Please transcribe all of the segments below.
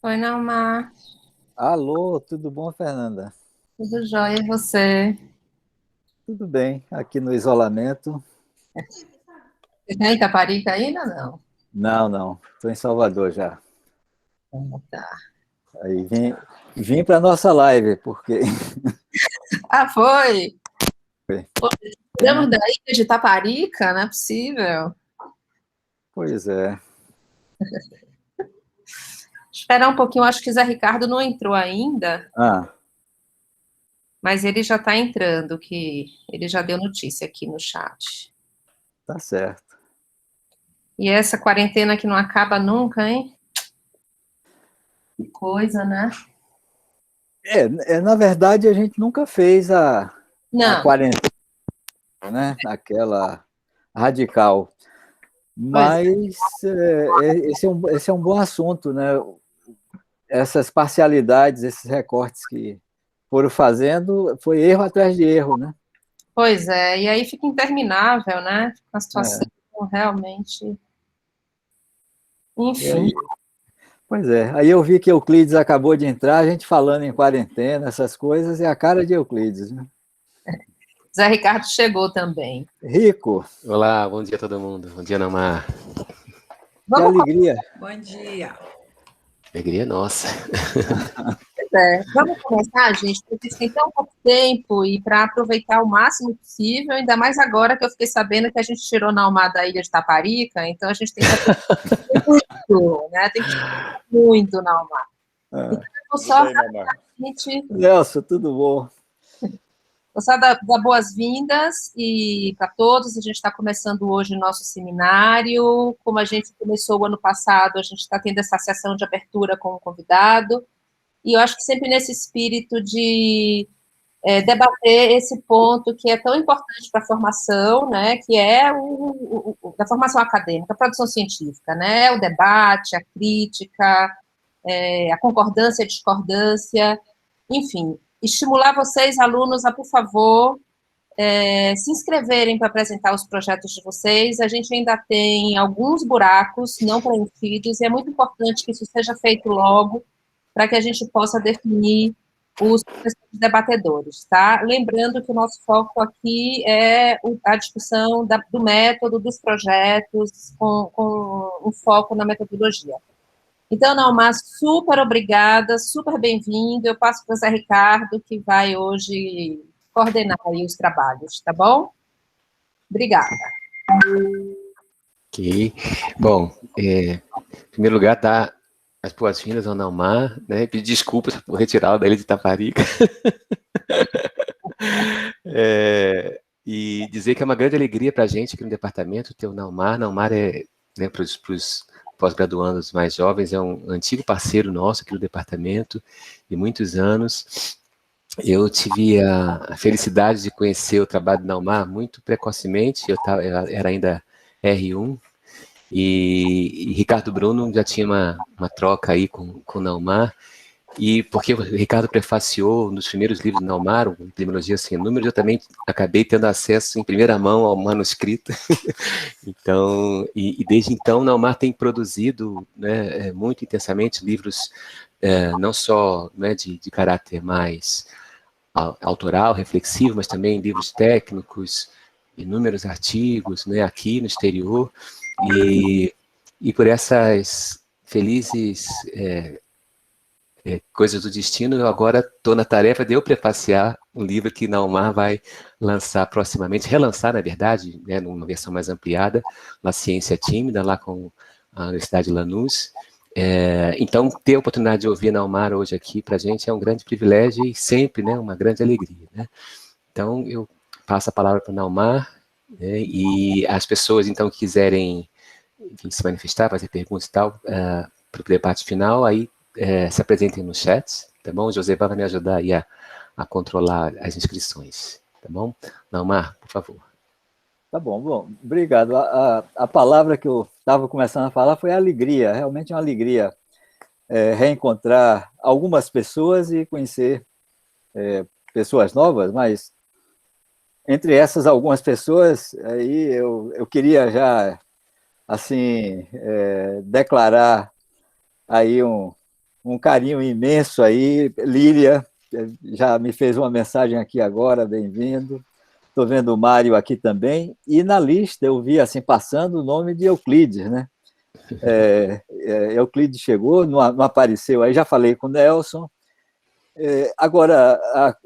Oi, Naumar. Alô, tudo bom, Fernanda? Tudo jóia, e você? Tudo bem, aqui no isolamento. Você tá em Itaparica ainda, não? Não, não, estou em Salvador já. Tá. Aí vim para nossa live, porque Ah, foi? Pô, tiramos é, da ilha de Itaparica, não é possível. pois é. Esperar um pouquinho, acho que o Zé Ricardo não entrou ainda, Ah, mas ele já está entrando, que ele já deu notícia aqui no chat. tá certo. E essa quarentena que não acaba nunca, hein? Que coisa, né? Na verdade, a gente nunca fez a Não, quarentena, né? Aquela radical. pois é. Mas esse é um bom assunto, né? Essas parcialidades, esses recortes que foram fazendo, foi erro atrás de erro, né? Pois é, e aí fica interminável, né? A situação É. realmente. E Enfim. aí, pois é, aí eu vi que Euclides acabou de entrar, a gente falando em quarentena, essas coisas, é a cara de Euclides, né? Zé Ricardo chegou também. Rico, Olá, bom dia a todo mundo. Bom dia, Namar. que Vamos. alegria. Bom dia. Alegria nossa. Vamos começar, gente, porque a gente tem tão pouco tempo e para aproveitar o máximo possível, ainda mais agora que eu fiquei sabendo que a gente tirou Naumá da ilha de Taparica, então a gente tem que aproveitar muito, né? Tem que tirar muito Naumá. Então, Ah, eu vou Tudo só bem, Namar? rapidamente, Nelson, tudo bom? vou só dar boas-vindas e para todos. A gente está começando hoje o nosso seminário. Como a gente começou o ano passado, a gente está tendo essa sessão de abertura com o convidado. E eu acho que sempre nesse espírito de debater esse ponto que é tão importante para a formação, né, que é da formação acadêmica, a produção científica, né, o debate, a crítica, a concordância, a discordância, enfim, estimular vocês, alunos, a, por favor, se inscreverem para apresentar os projetos de vocês. A gente ainda tem alguns buracos não preenchidos, e é muito importante que isso seja feito logo, para que a gente possa definir os debatedores, tá? Lembrando que o nosso foco aqui é a discussão do método, dos projetos, com um foco na metodologia. Então, Naumar, super obrigada, super bem-vindo. Eu passo para o Zé Ricardo, que vai hoje coordenar aí os trabalhos, tá bom? Obrigada. Ok. Bom, em primeiro lugar, dar as boas-vindas ao Namar, né? Pedir desculpas por retirá-lo da ilha de Itaparica. E dizer que é uma grande alegria para a gente aqui no departamento ter o Namar. Namar é, né, para os pós-graduandos mais jovens, é um antigo parceiro nosso aqui no departamento, de muitos anos. Eu tive a felicidade de conhecer o trabalho do Naumar muito precocemente, eu era ainda R1, e Ricardo Bruno já tinha uma troca aí com o Naumar, e porque o Ricardo prefaciou nos primeiros livros do Naumar, o Epistemologia Sem Números, eu também acabei tendo acesso em primeira mão ao manuscrito. Então, e desde então, o Naumar tem produzido, né, muito intensamente livros, não só, né, de caráter mais autoral, reflexivo, mas também livros técnicos, inúmeros artigos, né, aqui no exterior, e, e por essas felizes coisas do destino, eu agora estou na tarefa de eu prefaciar um livro que Naumar vai lançar proximamente, relançar, na verdade, né, numa versão mais ampliada, La Ciência Tímida, lá com a Universidade de Lanús. Então, ter a oportunidade de ouvir Naumar hoje aqui para a gente é um grande privilégio e sempre, né, uma grande alegria, né? Então, eu passo a palavra para o Naumar, né, e as pessoas, então, que quiserem, enfim, se manifestar, fazer perguntas e tal, para o debate final, aí se apresentem no chat, tá bom? O José vai me ajudar aí a controlar as inscrições, tá bom? Naumar, por favor. Tá bom, bom, obrigado. A palavra que eu estava começando a falar foi alegria, realmente é uma alegria reencontrar algumas pessoas e conhecer pessoas novas, mas entre essas algumas pessoas, aí eu queria já, assim, declarar aí um carinho imenso aí. Lília já me fez uma mensagem aqui agora, bem-vindo. Estou vendo o Mário aqui também. E na lista eu vi, assim, passando o nome de Euclides, né? Euclides chegou, não apareceu, aí já falei com o Nelson. Agora, a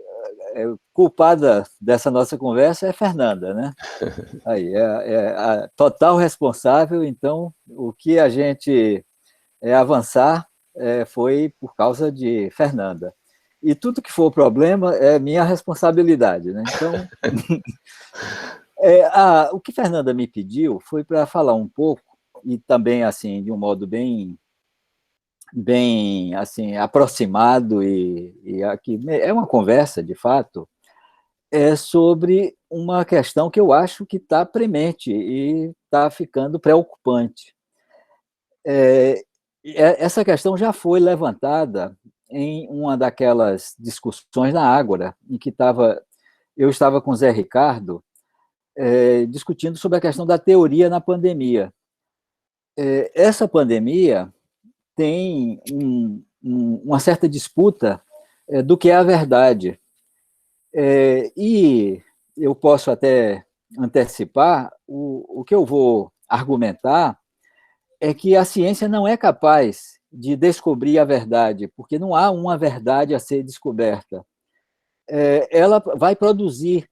culpada dessa nossa conversa é Fernanda, né? Aí, a total responsável, então, o que a gente avançar foi por causa de Fernanda. E tudo que for problema é minha responsabilidade, né? Então, o que Fernanda me pediu foi para falar um pouco, e também, assim, de um modo bem assim, aproximado, e aqui é uma conversa, de fato, sobre uma questão que eu acho que está premente e está ficando preocupante. Essa questão já foi levantada em uma daquelas discussões na Ágora, em que eu estava com o Zé Ricardo discutindo sobre a questão da teoria na pandemia. Essa pandemia tem uma certa disputa do que é a verdade. E eu posso até antecipar, o que eu vou argumentar é que a ciência não é capaz de descobrir a verdade, porque não há uma verdade a ser descoberta. Ela vai produzir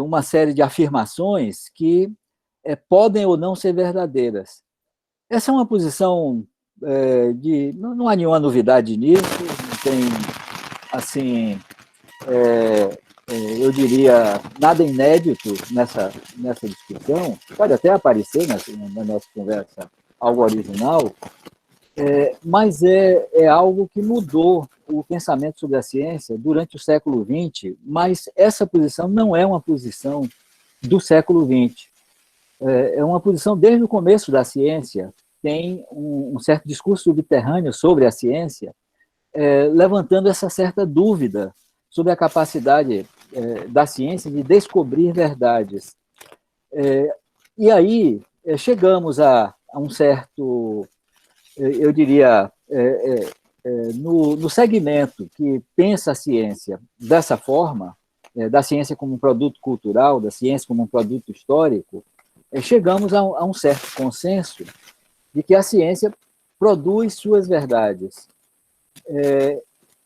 uma série de afirmações que podem ou não ser verdadeiras. Essa é uma posição não há nenhuma novidade nisso, não tem, assim, eu diria, nada inédito nessa discussão. Pode até aparecer na nossa conversa algo original, mas é algo que mudou o pensamento sobre a ciência durante o século XX, mas essa posição não é uma posição do século XX. É uma posição desde o começo da ciência, tem um certo discurso subterrâneo sobre a ciência, levantando essa certa dúvida sobre a capacidade da ciência de descobrir verdades. E aí chegamos a um certo, eu diria, no segmento que pensa a ciência dessa forma, da ciência como um produto cultural, da ciência como um produto histórico, chegamos a um certo consenso de que a ciência produz suas verdades.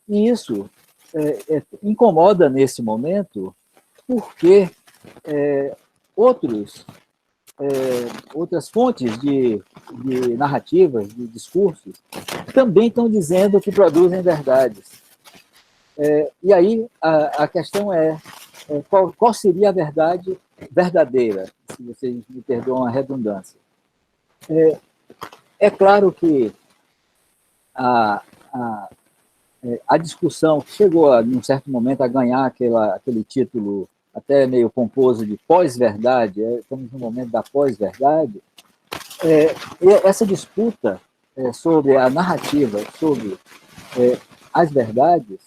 E isso incomoda nesse momento, porque outras fontes de narrativas, de discursos, também estão dizendo que produzem verdades. E aí a questão qual seria a verdade verdadeira, se vocês me perdoam a redundância. É claro que a discussão que chegou, num certo momento, a ganhar aquele título até meio pomposo de pós-verdade, estamos no momento da pós-verdade, essa disputa sobre a narrativa, sobre as verdades,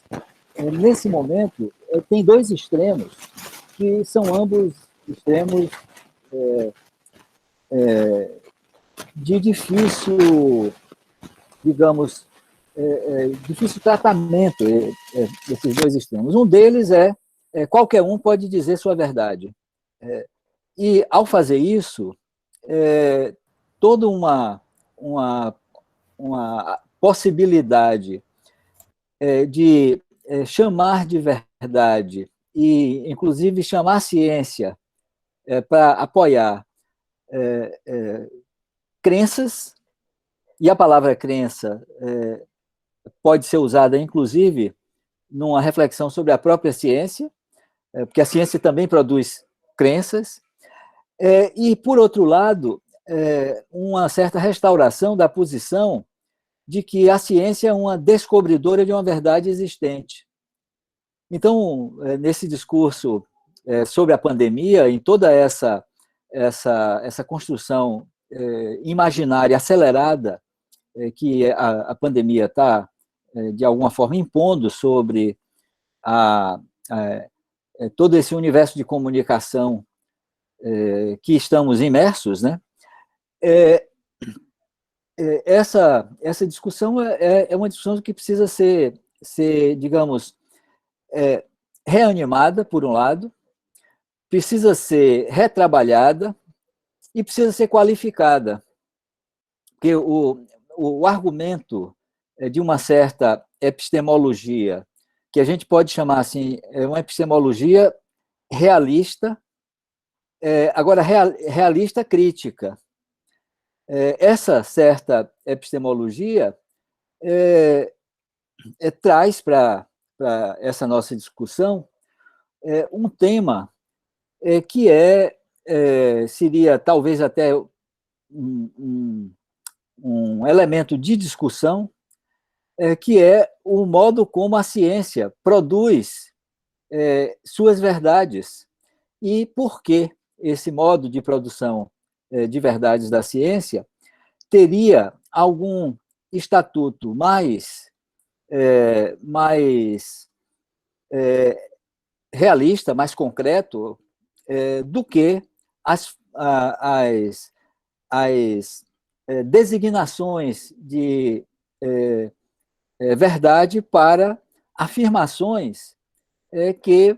nesse momento, tem dois extremos, que são ambos extremos de difícil, digamos, difícil tratamento, esses dois extremos. Um deles qualquer um pode dizer sua verdade. E, ao fazer isso, toda uma possibilidade de chamar de verdade e, inclusive, chamar a ciência para apoiar crenças, e a palavra crença pode ser usada, inclusive, numa reflexão sobre a própria ciência, porque a ciência também produz crenças, e, por outro lado, uma certa restauração da posição de que a ciência é uma descobridora de uma verdade existente. Então, nesse discurso sobre a pandemia, em toda essa construção imaginária acelerada que a pandemia está, de alguma forma, impondo sobre todo esse universo de comunicação que estamos imersos, né? essa discussão é uma discussão que precisa ser digamos, reanimada, por um lado, precisa ser retrabalhada e precisa ser qualificada. Porque o argumento de uma certa epistemologia, que a gente pode chamar assim, uma epistemologia realista, agora realista crítica. Essa certa epistemologia traz para essa nossa discussão um tema que seria talvez até um elemento de discussão, que é o modo como a ciência produz suas verdades e por que esse modo de produção de verdades da ciência teria algum estatuto mais realista, mais concreto, do que as designações de verdade para afirmações que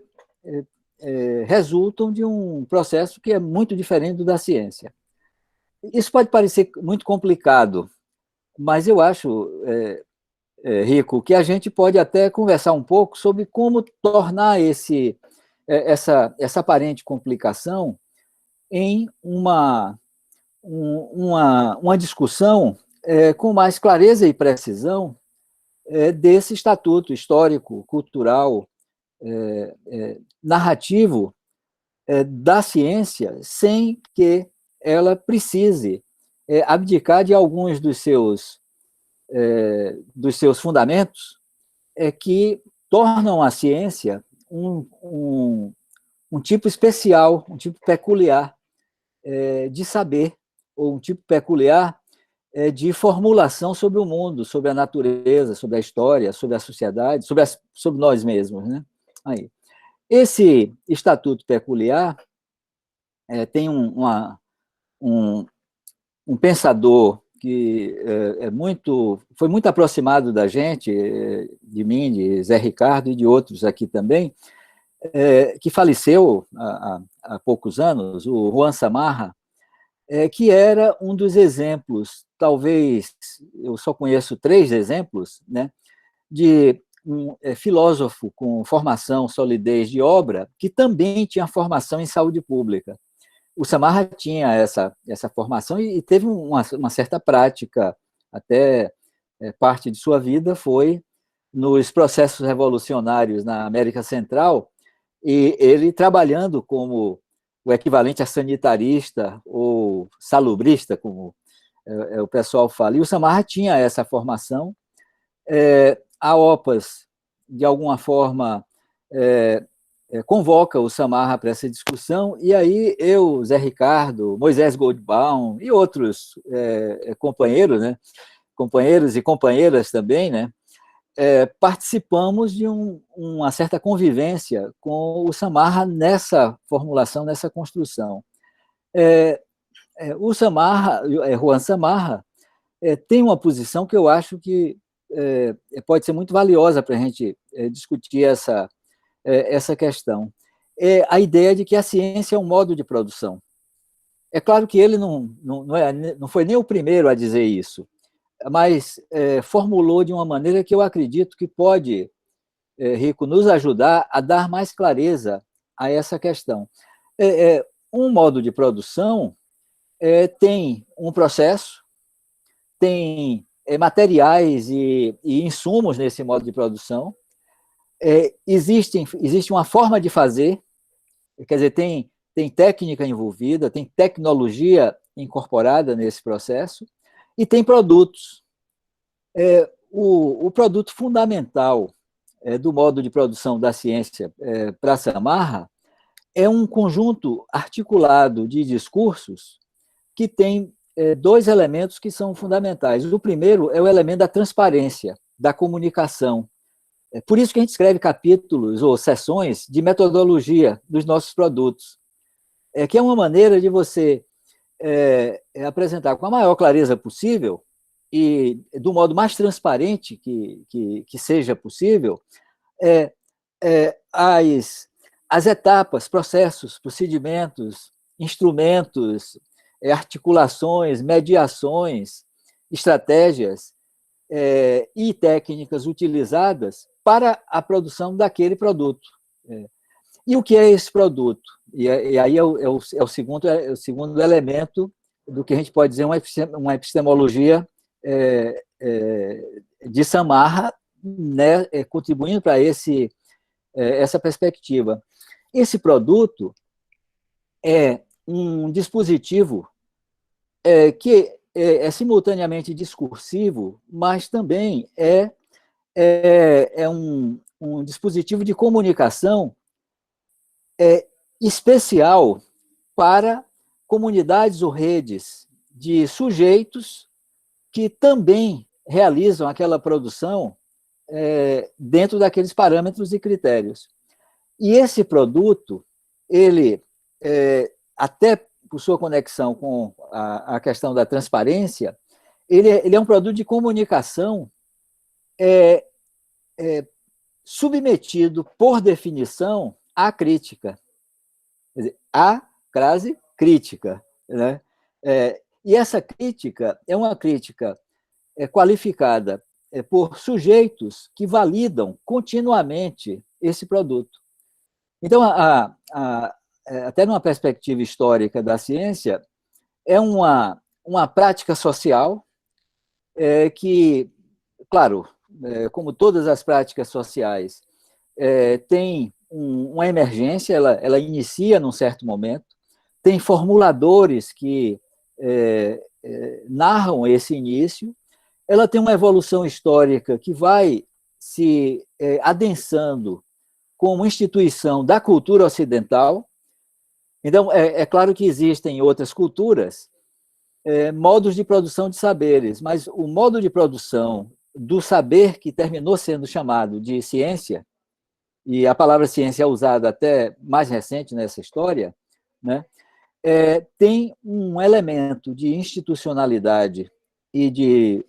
resultam de um processo que é muito diferente do da ciência. Isso pode parecer muito complicado, mas eu acho, Rico, que a gente pode até conversar um pouco sobre como tornar essa aparente complicação em uma discussão com mais clareza e precisão desse estatuto histórico, cultural, narrativo da ciência, sem que ela precise abdicar de alguns dos seus fundamentos que tornam a ciência um tipo especial, um tipo peculiar de saber, ou um tipo peculiar de formulação sobre o mundo, sobre a natureza, sobre a história, sobre a sociedade, sobre nós mesmos, né? Aí. Esse estatuto peculiar tem um pensador que foi muito aproximado da gente, de mim, de Zé Ricardo e de outros aqui também, que faleceu há poucos anos, o Juan Samarra, que era um dos exemplos, talvez, eu só conheço 3 exemplos, né, de um filósofo com formação, solidez de obra, que também tinha formação em saúde pública. O Samarra tinha essa formação e teve uma certa prática, até parte de sua vida foi nos processos revolucionários na América Central, e ele trabalhando como o equivalente a sanitarista ou salubrista, como o pessoal fala. E o Samarra tinha essa formação. A OPAS, de alguma forma, convoca o Samarra para essa discussão, e aí eu, Zé Ricardo, Moisés Goldbaum e outros companheiros, né, companheiros e companheiras também, né, participamos de uma certa convivência com o Samarra nessa formulação, nessa construção. O Samarra, Juan Samarra, tem uma posição que eu acho que pode ser muito valiosa para a gente discutir essa questão. É a ideia de que a ciência é um modo de produção. É claro que ele não foi nem o primeiro a dizer isso, mas formulou de uma maneira que eu acredito que pode, Rico, nos ajudar a dar mais clareza a essa questão. Um modo de produção tem um processo, tem materiais e insumos nesse modo de produção, existe uma forma de fazer, quer dizer, tem técnica envolvida, tem tecnologia incorporada nesse processo, e tem produtos. O produto fundamental do modo de produção da ciência para Samarra é um conjunto articulado de discursos que tem 2 elementos que são fundamentais. O primeiro é o elemento da transparência, da comunicação. Por isso que a gente escreve capítulos ou seções de metodologia dos nossos produtos, que é uma maneira de você apresentar com a maior clareza possível e do modo mais transparente que seja possível, as etapas, processos, procedimentos, instrumentos, articulações, mediações, estratégias e técnicas utilizadas para a produção daquele produto. E o que é esse produto? E aí é o segundo elemento do que a gente pode dizer uma epistemologia de Samarra, né, contribuindo para essa perspectiva. Esse produto é um dispositivo que é simultaneamente discursivo, mas também é um dispositivo de comunicação especial para comunidades ou redes de sujeitos que também realizam aquela produção dentro daqueles parâmetros e critérios. E esse produto, ele, até por sua conexão com a questão da transparência, ele é um produto de comunicação submetido, por definição, à crítica. Quer dizer, à crase crítica. Né? E essa crítica é uma crítica qualificada por sujeitos que validam continuamente esse produto. Então, até numa perspectiva histórica da ciência, é uma prática social que, claro, como todas as práticas sociais, tem uma emergência, ela inicia num certo momento, tem formuladores que narram esse início, ela tem uma evolução histórica que vai se adensando como instituição da cultura ocidental. Então, é claro que existem outras culturas, modos de produção de saberes, mas o modo de produção do saber que terminou sendo chamado de ciência, e a palavra ciência é usada até mais recente nessa história, né, tem um elemento de institucionalidade e de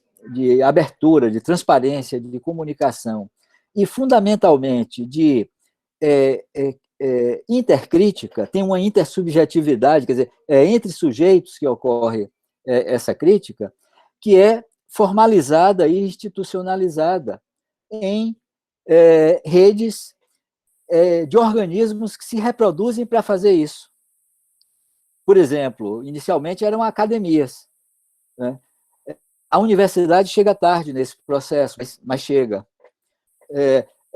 abertura, de transparência, de comunicação, e fundamentalmente de intercrítica, tem uma intersubjetividade, quer dizer, entre sujeitos que ocorre essa crítica, que é formalizada e institucionalizada em redes de organismos que se reproduzem para fazer isso. Por exemplo, inicialmente eram academias, né? A universidade chega tarde nesse processo, mas chega.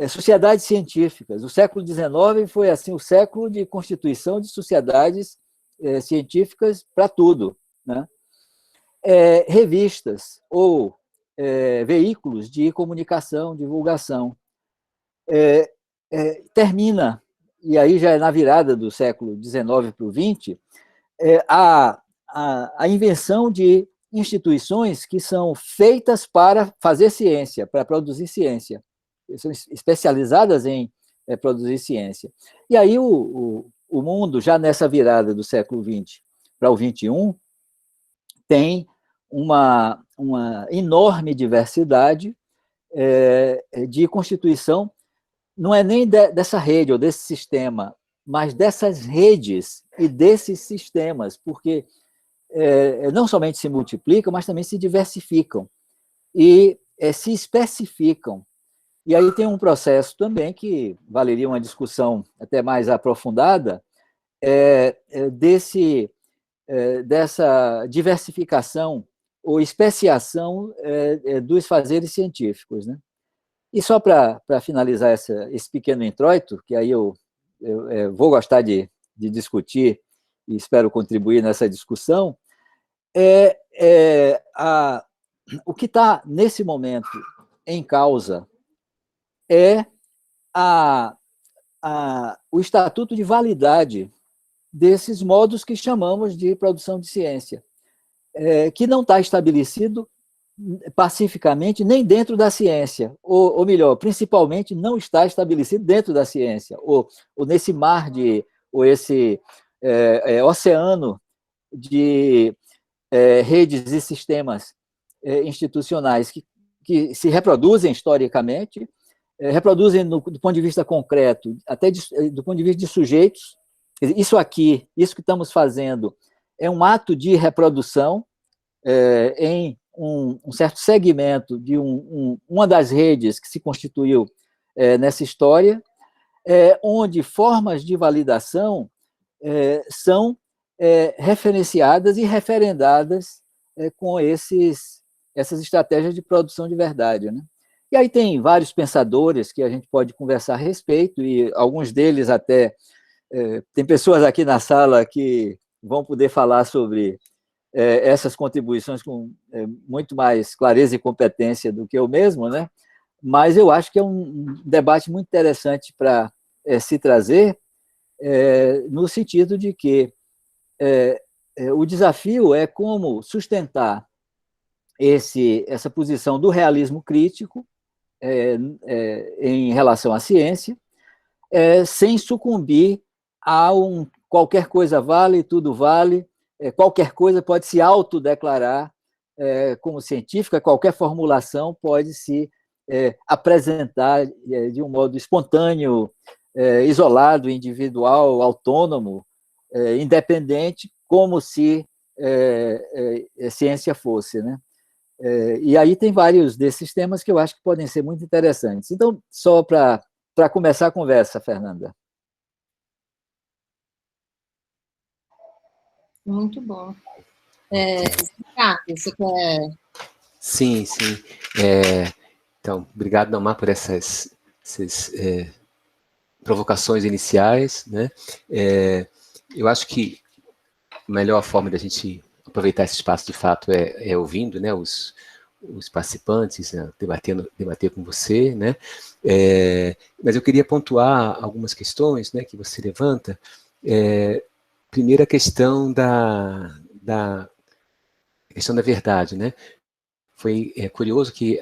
Sociedades científicas. O século XIX foi assim o século de constituição de sociedades científicas para tudo, né? Revistas ou veículos de comunicação, divulgação. Termina, e aí já é na virada do século XIX para o XX, a invenção de instituições que são feitas para fazer ciência, para produzir ciência, são especializadas em produzir ciência. E aí o mundo, já nessa virada do século XX para o XXI, tem uma enorme diversidade de constituição, não é nem dessa rede ou desse sistema, mas dessas redes e desses sistemas, porque não somente se multiplicam, mas também se diversificam e se especificam. E aí tem um processo também que valeria uma discussão até mais aprofundada, dessa diversificação ou especiação dos fazeres científicos, né? E só para finalizar esse pequeno introito, que aí eu vou gostar de discutir e espero contribuir nessa discussão, o que está, nesse momento, em causa é o estatuto de validade desses modos que chamamos de produção de ciência, que não está estabelecido pacificamente nem dentro da ciência, ou melhor, principalmente não está estabelecido dentro da ciência, ou nesse mar ou esse oceano de redes e sistemas institucionais que se reproduzem historicamente, reproduzem do ponto de vista concreto, até do ponto de vista de sujeitos. Isso aqui, isso que estamos fazendo, é um ato de reprodução em um certo segmento de uma das redes que se constituiu nessa história, onde formas de validação são referenciadas e referendadas com essas estratégias de produção de verdade, né? E aí tem vários pensadores que a gente pode conversar a respeito, e alguns deles até... tem pessoas aqui na sala que vão poder falar sobre essas contribuições com muito mais clareza e competência do que eu mesmo, né? Mas eu acho que é um debate muito interessante para se trazer, no sentido de que o desafio é como sustentar essa posição do realismo crítico em relação à ciência, sem sucumbir a qualquer coisa vale, tudo vale, qualquer coisa pode se autodeclarar como científica, qualquer formulação pode se apresentar de um modo espontâneo, isolado, individual, autônomo, independente, como se ciência fosse, né? E aí tem vários desses temas que eu acho que podem ser muito interessantes. Então, só para começar a conversa, Fernanda. Muito bom. Você quer... Sim. Então, obrigado, Naumar, por essas provocações iniciais, né? Eu acho que a melhor forma da gente aproveitar esse espaço, de fato, é ouvindo, né, os participantes, né, debater com você, né? Mas eu queria pontuar algumas questões, né, que você levanta. Primeiro, a questão da verdade, né? Foi curioso que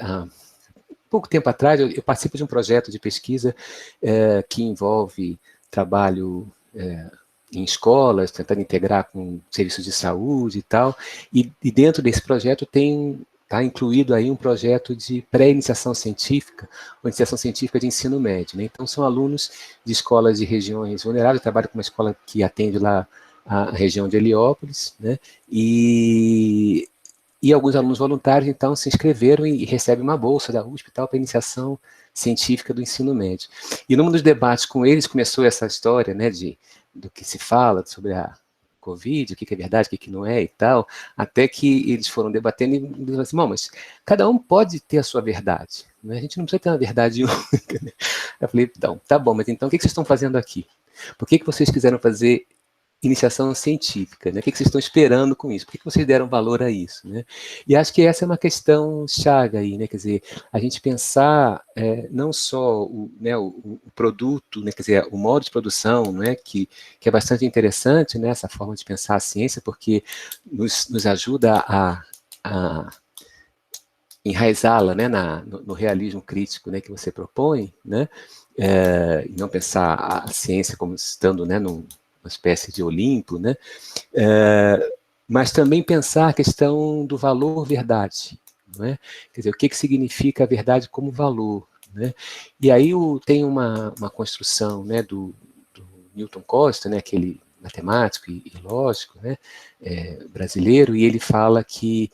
pouco tempo atrás eu participo de um projeto de pesquisa que envolve trabalho em escolas, tentando integrar com serviços de saúde e tal, e dentro desse projeto está incluído aí um projeto de pré-iniciação científica, ou iniciação científica de ensino médio, né? Então são alunos de escolas de regiões vulneráveis. Eu trabalho com uma escola que atende lá a região de Heliópolis, né? E alguns alunos voluntários, então, se inscreveram e recebem uma bolsa da USP para iniciação científica do ensino médio. E num dos debates com eles começou essa história, né, do que se fala sobre a Covid, o que é verdade, o que não é e tal, até que eles foram debatendo e disseram assim, mas cada um pode ter a sua verdade, né? A gente não precisa ter uma verdade única, né? Eu falei, então, tá bom, mas então o que vocês estão fazendo aqui? Por que vocês quiseram fazer iniciação científica, né? O que vocês estão esperando com isso? Por que vocês deram valor a isso, né? E acho que essa é uma questão chave aí, né? Quer dizer, a gente pensar não só o produto, né? Quer dizer, o modo de produção, né? Que é bastante interessante, né? Essa forma de pensar a ciência, porque nos ajuda a enraizá-la, né? No realismo crítico, né? Que você propõe, né? E não pensar a ciência como estando, né? Uma espécie de Olimpo, né? Mas também pensar a questão do valor verdade, não é? Quer dizer, o que significa a verdade como valor, né? E aí tem uma construção, né, do Newton Costa, né, aquele matemático e lógico, né, brasileiro, e ele fala que,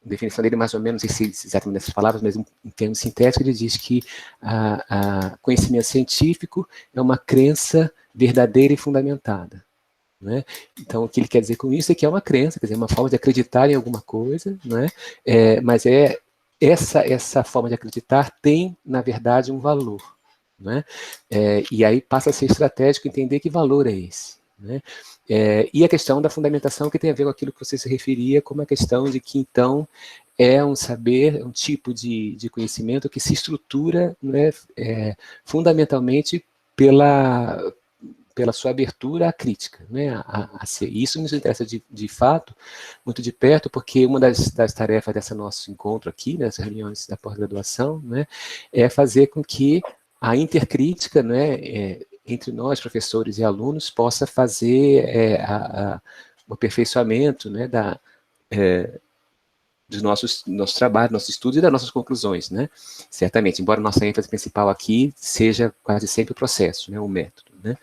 a definição dele mais ou menos, não sei se exatamente nessas palavras, mas em termos sintéticos, ele diz que conhecimento científico é uma crença verdadeira e fundamentada, né? Então, o que ele quer dizer com isso é que é uma crença, quer dizer, uma forma de acreditar em alguma coisa, né? Mas essa forma de acreditar tem, na verdade, um valor, né? E aí passa a ser estratégico entender que valor é esse, né? E a questão da fundamentação, que tem a ver com aquilo que você se referia, como a questão de que, então, é um saber, um tipo de conhecimento que se estrutura, né, fundamentalmente pela sua abertura à crítica, né, a ser. Isso nos interessa de fato, muito de perto, porque uma das tarefas desse nosso encontro aqui, nessas reuniões da pós-graduação, né, é fazer com que a intercrítica, né, entre nós, professores e alunos, possa fazer o aperfeiçoamento, né, do nosso trabalho, nosso estudo e das nossas conclusões, né? Certamente, embora nossa ênfase principal aqui seja quase sempre o processo, né? O método, né?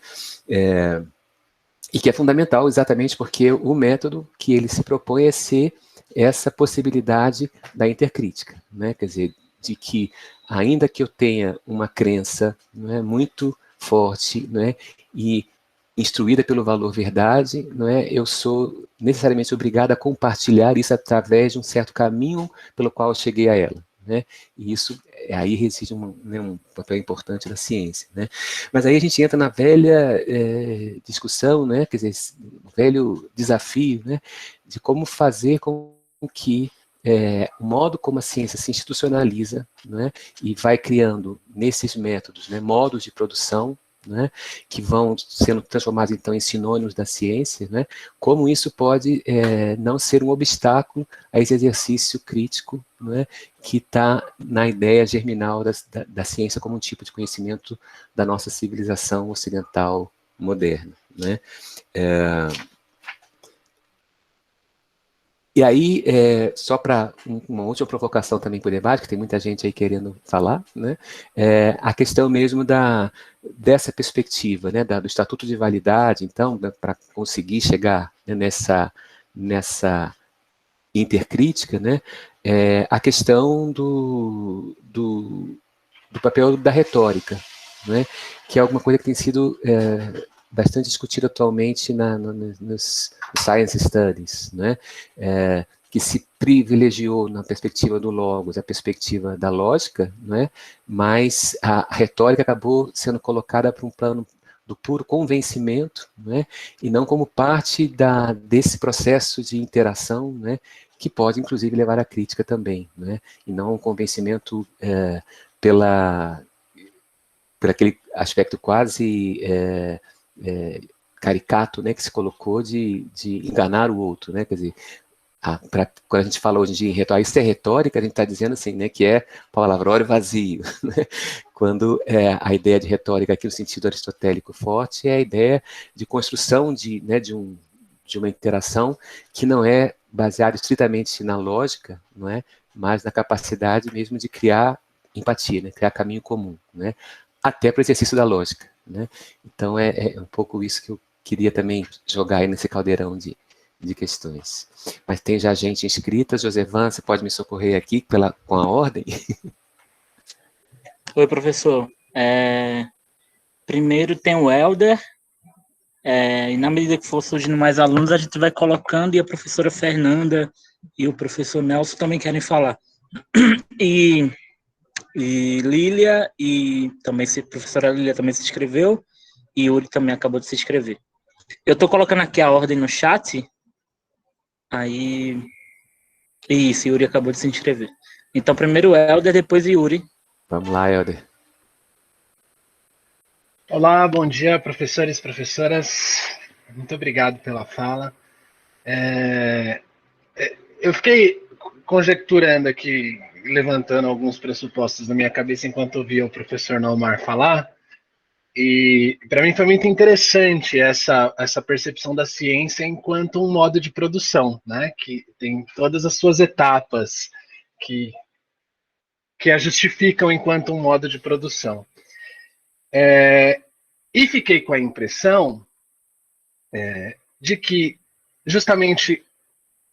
E que é fundamental exatamente porque o método que ele se propõe é ser essa possibilidade da intercrítica, né? Quer dizer, de que ainda que eu tenha uma crença, não é, muito forte, não é, e instruída pelo valor verdade, não é, eu sou necessariamente obrigado a compartilhar isso através de um certo caminho pelo qual eu cheguei a ela, né? E isso, aí reside um papel importante da ciência, né? Mas aí a gente entra na velha discussão, né? Quer dizer, velho desafio, né? De como fazer com que o modo como a ciência se institucionaliza, né? E vai criando nesses métodos, né, modos de produção, né, que vão sendo transformados então em sinônimos da ciência, né, como isso pode não ser um obstáculo a esse exercício crítico, né, que está na ideia germinal da ciência como um tipo de conhecimento da nossa civilização ocidental moderna, né. E aí, só para uma última provocação também para o debate, que tem muita gente aí querendo falar, né, a questão mesmo dessa perspectiva, né, do Estatuto de Validade, então, para conseguir chegar, né, nessa intercrítica, né, a questão do papel da retórica, né, que é alguma coisa que tem sido bastante discutido atualmente nos Science Studies, né? Que se privilegiou na perspectiva do logos, a perspectiva da lógica, né? Mas a retórica acabou sendo colocada para um plano do puro convencimento, né? E não como parte desse processo de interação, né? Que pode, inclusive, levar à crítica também, né? E não um convencimento por aquele aspecto quase caricato, né, que se colocou de enganar o outro, né, quer dizer, quando a gente fala hoje em dia em retórica, isso é retórica, a gente está dizendo assim, né, que é palavrório vazio, né, quando a ideia de retórica aqui no sentido aristotélico forte é a ideia de construção de uma interação que não é baseada estritamente na lógica, não é, mas na capacidade mesmo de criar empatia, né, criar caminho comum, né, até para o exercício da lógica, né? Então é um pouco isso que eu queria também jogar aí nesse caldeirão de questões. Mas tem já gente inscrita. Josevan, você pode me socorrer aqui com a ordem? Oi, professor. Primeiro tem o Helder, e na medida que for surgindo mais alunos, a gente vai colocando, e a professora Fernanda e o professor Nelson também querem falar. E Lília, e também a professora Lília também se inscreveu, e Yuri também acabou de se inscrever. Eu estou colocando aqui a ordem no chat, aí... Isso, Yuri acabou de se inscrever. Então, primeiro Helder, depois Yuri. Vamos lá, Helder. Olá, bom dia, professores e professoras. Muito obrigado pela fala. Eu fiquei conjecturando aqui, levantando alguns pressupostos na minha cabeça enquanto ouvia o professor Naumar falar, e para mim foi muito interessante essa percepção da ciência enquanto um modo de produção, né? Que tem todas as suas etapas que a justificam enquanto um modo de produção. E fiquei com a impressão de que justamente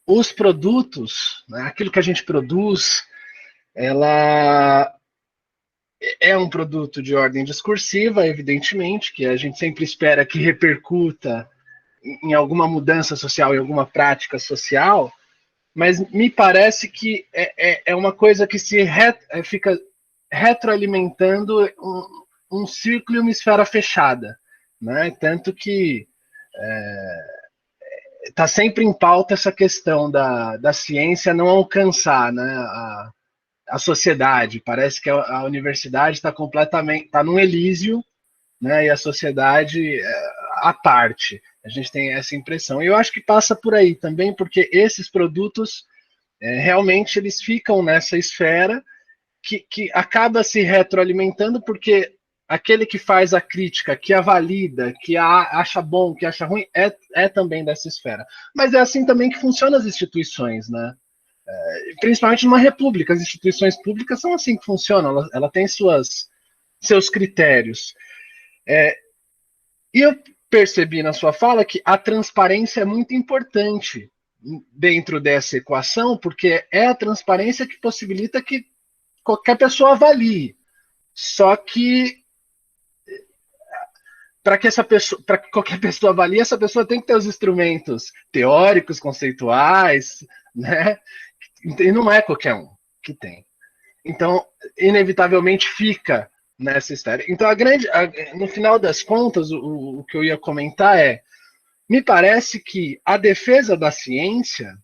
os produtos, né, aquilo que a gente produz, ela é um produto de ordem discursiva, evidentemente, que a gente sempre espera que repercuta em alguma mudança social, em alguma prática social, mas me parece que é uma coisa que fica retroalimentando um círculo e uma esfera fechada, né? Tanto que está sempre em pauta essa questão da ciência não alcançar, né, a sociedade. Parece que a universidade está num elísio, né, e a sociedade à parte. A gente tem essa impressão. E eu acho que passa por aí também, porque esses produtos realmente eles ficam nessa esfera que acaba se retroalimentando, porque aquele que faz a crítica, que a valida, que acha bom, que acha ruim, é também dessa esfera. Mas é assim também que funcionam as instituições, né? Principalmente numa república, as instituições públicas são assim que funcionam, ela tem seus critérios. E eu percebi na sua fala que a transparência é muito importante dentro dessa equação, porque é a transparência que possibilita que qualquer pessoa avalie. Só que para que qualquer pessoa avalie, essa pessoa tem que ter os instrumentos teóricos, conceituais, né? E não é qualquer um que tem. Então, inevitavelmente fica nessa história. Então, no final das contas, o que eu ia comentar me parece que a defesa da ciência,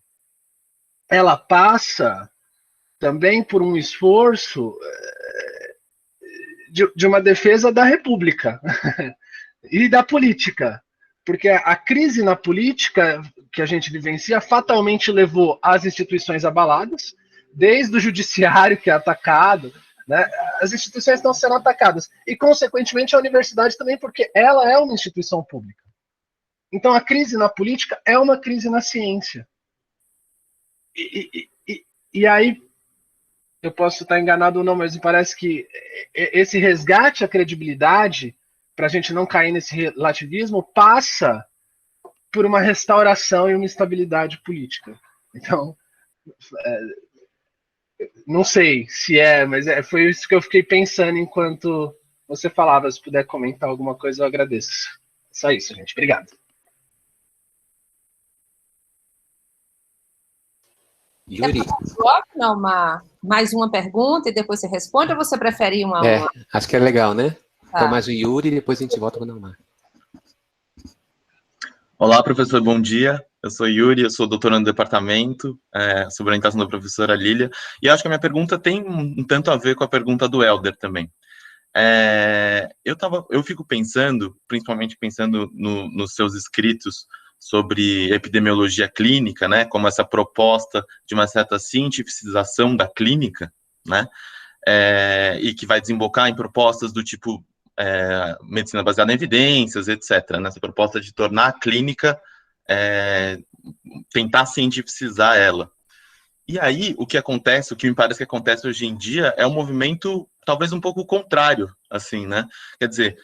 ela passa também por um esforço de uma defesa da república e da política. Porque a crise na política que a gente vivencia fatalmente levou as instituições abaladas, desde o judiciário, que é atacado, né? As instituições estão sendo atacadas. E, consequentemente, a universidade também, porque ela é uma instituição pública. Então, a crise na política é uma crise na ciência. E aí, eu posso estar enganado ou não, mas me parece que esse resgate à credibilidade, para a gente não cair nesse relativismo, passa por uma restauração e uma estabilidade política. Então, não sei se mas foi isso que eu fiquei pensando enquanto você falava. Se puder comentar alguma coisa, eu agradeço. Só isso, gente. Obrigado. Yuri. Não, mais uma pergunta e depois você responde, ou você prefere uma? Acho que é legal, né? Tá. Então, mais o Yuri e depois a gente volta com o Naumar. Olá, professor, bom dia. Eu sou Yuri, eu sou doutorando no departamento, sob orientação da professora Lília, e acho que a minha pergunta tem um tanto a ver com a pergunta do Helder também. Eu fico pensando, principalmente pensando nos seus escritos sobre epidemiologia clínica, né, como essa proposta de uma certa cientificização da clínica, né, e que vai desembocar em propostas do tipo medicina baseada em evidências, etc., nessa proposta de tornar a clínica, tentar cientificizar ela. E aí, o que me parece que acontece hoje em dia é um movimento talvez um pouco contrário, assim, né? Quer dizer,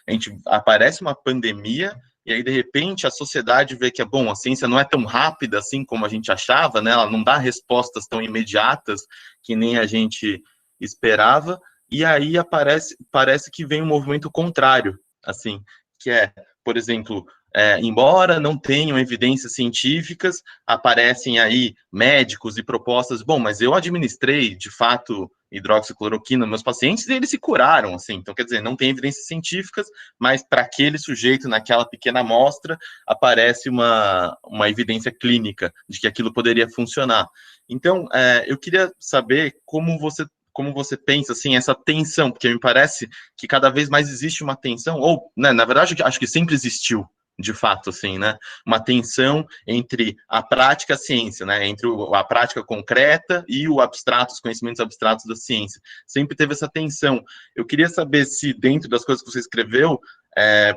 aparece uma pandemia e aí, de repente, a sociedade vê que, a ciência não é tão rápida assim como a gente achava, né? Ela não dá respostas tão imediatas que nem a gente esperava, e aí parece que vem um movimento contrário, assim, que por exemplo, embora não tenham evidências científicas, aparecem aí médicos e propostas, mas eu administrei, de fato, hidroxicloroquina nos meus pacientes e eles se curaram, assim, então, quer dizer, não tem evidências científicas, mas para aquele sujeito, naquela pequena amostra, aparece uma evidência clínica de que aquilo poderia funcionar. Então, eu queria saber como você pensa, assim, essa tensão, porque me parece que cada vez mais existe uma tensão, ou, né, na verdade, acho que sempre existiu, de fato, assim, né, uma tensão entre a prática e a ciência, né, entre a prática concreta e o abstrato, os conhecimentos abstratos da ciência. Sempre teve essa tensão. Eu queria saber se, dentro das coisas que você escreveu,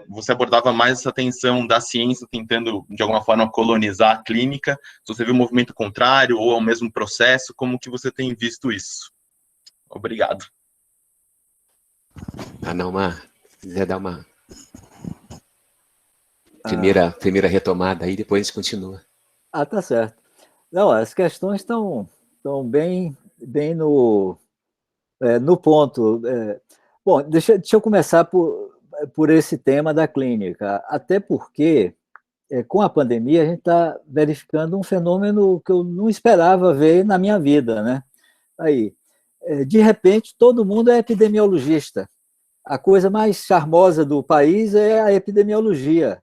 você abordava mais essa tensão da ciência tentando, de alguma forma, colonizar a clínica, se você viu um movimento contrário ou ao mesmo processo, como que você tem visto isso? Obrigado. Naumar, se quiser dar uma primeira retomada aí, depois a gente continua. Tá certo. Não, as questões estão bem no ponto. Bom, deixa eu começar por esse tema da clínica, até porque, com a pandemia, a gente está verificando um fenômeno que eu não esperava ver na minha vida, né? Aí, de repente, todo mundo é epidemiologista. A coisa mais charmosa do país é a epidemiologia,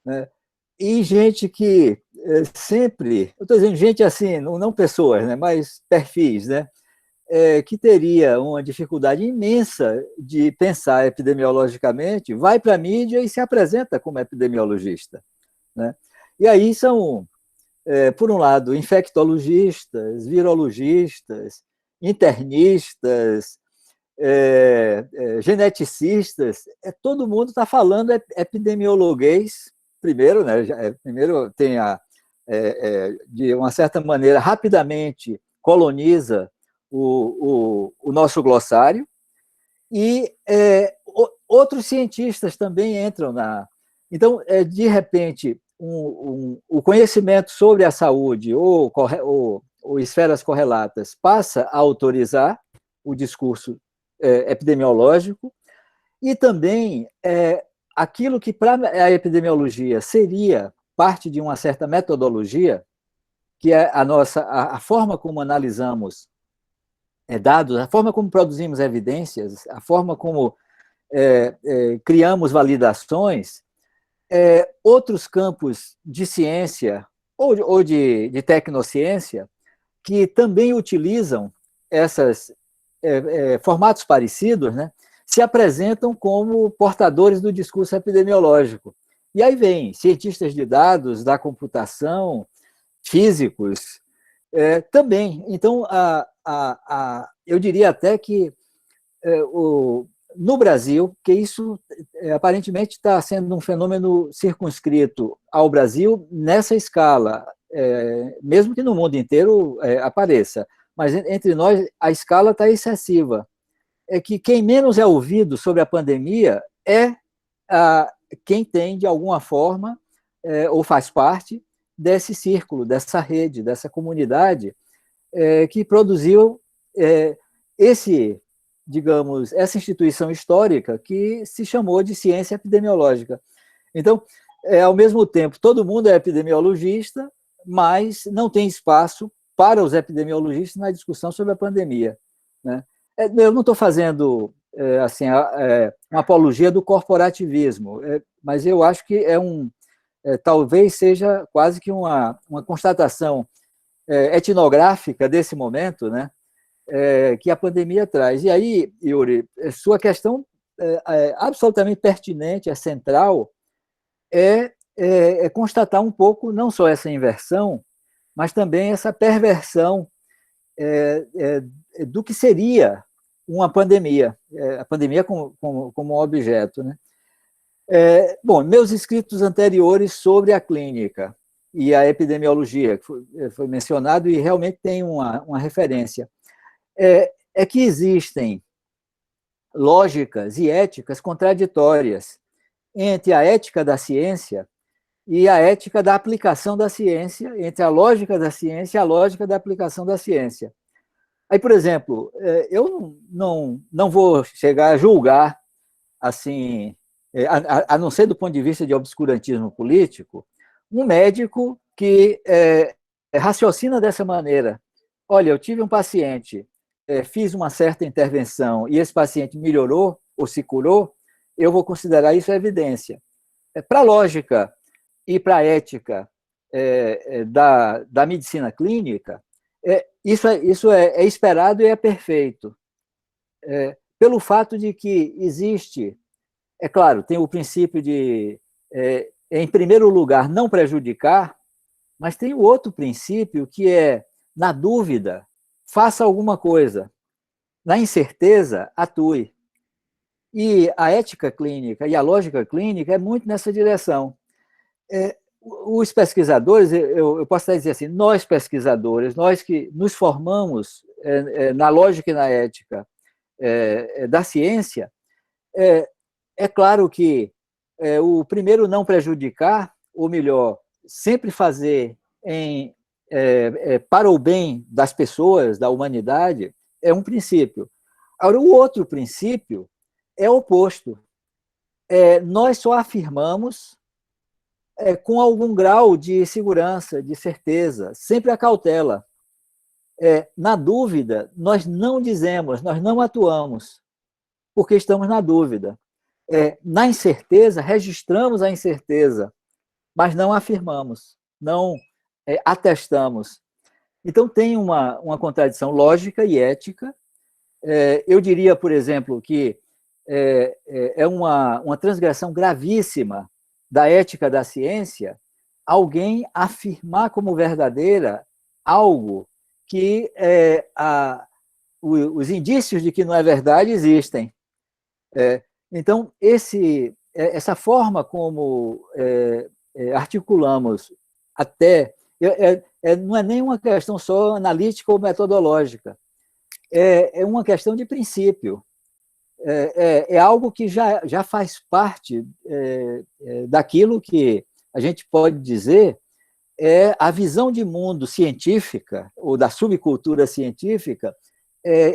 né? E gente que sempre, eu estou dizendo gente assim, não pessoas, né, mas perfis, né, que teria uma dificuldade imensa de pensar epidemiologicamente, vai para a mídia e se apresenta como epidemiologista, né? E aí são, por um lado, infectologistas, virologistas, internistas, geneticistas, todo mundo está falando epidemiologuês, primeiro, né? Primeiro tem de uma certa maneira, rapidamente coloniza o nosso glossário, e outros cientistas também entram na... Então, de repente, o conhecimento sobre a saúde ou esferas correlatas passa a autorizar o discurso epidemiológico, e também aquilo que para a epidemiologia seria parte de uma certa metodologia, que é a forma como analisamos dados, a forma como produzimos evidências, a forma como criamos validações, outros campos de ciência ou de tecnociência que também utilizam esses formatos parecidos, né, se apresentam como portadores do discurso epidemiológico. E aí vem cientistas de dados, da computação, físicos, também. Então, eu diria até que no Brasil, que isso aparentemente está sendo um fenômeno circunscrito ao Brasil nessa escala, mesmo que no mundo inteiro apareça, mas entre nós a escala está excessiva. É que quem menos é ouvido sobre a pandemia é quem tem, de alguma forma, ou faz parte desse círculo, dessa rede, dessa comunidade que produziu essa instituição histórica que se chamou de ciência epidemiológica. Então, ao mesmo tempo, todo mundo é epidemiologista, mas não tem espaço para os epidemiologistas na discussão sobre a pandemia, né? Eu não estou fazendo assim, uma apologia do corporativismo, mas eu acho que talvez seja quase que uma constatação etnográfica desse momento, né, que a pandemia traz. E aí, Yuri, sua questão absolutamente pertinente, central, é constatar um pouco não só essa inversão, mas também essa perversão do que seria uma pandemia, a pandemia como objeto, né? Bom, meus escritos anteriores sobre a clínica e a epidemiologia, que foi mencionado, e realmente tem uma referência, é que existem lógicas e éticas contraditórias entre a ética da ciência e a ética da aplicação da ciência, entre a lógica da ciência e a lógica da aplicação da ciência. Aí, por exemplo, eu não vou chegar a julgar, assim, a não ser do ponto de vista de obscurantismo político, um médico que raciocina dessa maneira. Olha, eu tive um paciente, fiz uma certa intervenção e esse paciente melhorou ou se curou, eu vou considerar isso evidência. Para a lógica e para a ética da medicina clínica, isso é esperado e é perfeito. Pelo fato de que existe, claro, tem o princípio de, em primeiro lugar, não prejudicar, mas tem o outro princípio que é, na dúvida, faça alguma coisa. Na incerteza, atue. E a ética clínica e a lógica clínica é muito nessa direção. Os pesquisadores, eu posso até dizer assim, nós pesquisadores, nós que nos formamos na lógica e na ética da ciência, é claro que o primeiro não prejudicar, ou melhor, sempre fazer para o bem das pessoas, da humanidade, é um princípio. Agora, o outro princípio é oposto. Nós só afirmamos com algum grau de segurança, de certeza, sempre a cautela. Na dúvida, nós não dizemos, nós não atuamos, porque estamos na dúvida. Na incerteza, registramos a incerteza, mas não afirmamos, não atestamos. Então, tem uma contradição lógica e ética. Eu diria, por exemplo, que é uma transgressão gravíssima da ética da ciência alguém afirmar como verdadeira algo que os indícios de que não é verdade existem. Então, essa forma como articulamos até... não é nem uma questão só analítica ou metodológica, é uma questão de princípio. É algo que já faz parte daquilo que a gente pode dizer a visão de mundo científica, ou da subcultura científica,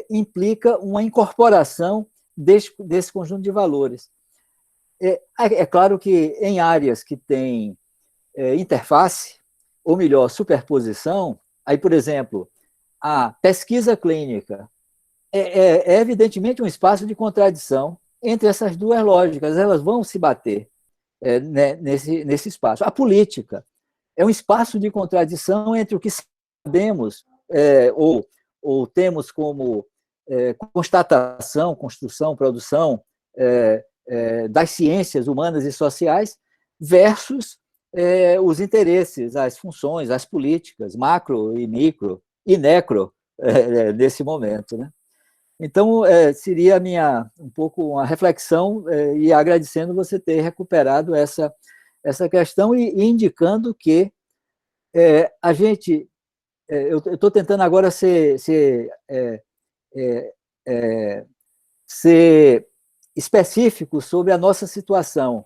implica uma incorporação desse conjunto de valores. É claro que em áreas que têm interface, ou melhor, superposição, aí, por exemplo, a pesquisa clínica é evidentemente um espaço de contradição entre essas duas lógicas, elas vão se bater nesse espaço. A política é um espaço de contradição entre o que sabemos ou temos como constatação, construção, produção das ciências humanas e sociais versus os interesses, as funções, as políticas, macro e micro e necro nesse momento, né? Então, seria um pouco uma reflexão e agradecendo você ter recuperado essa questão e indicando que a gente... eu estou tentando agora ser específico sobre a nossa situação.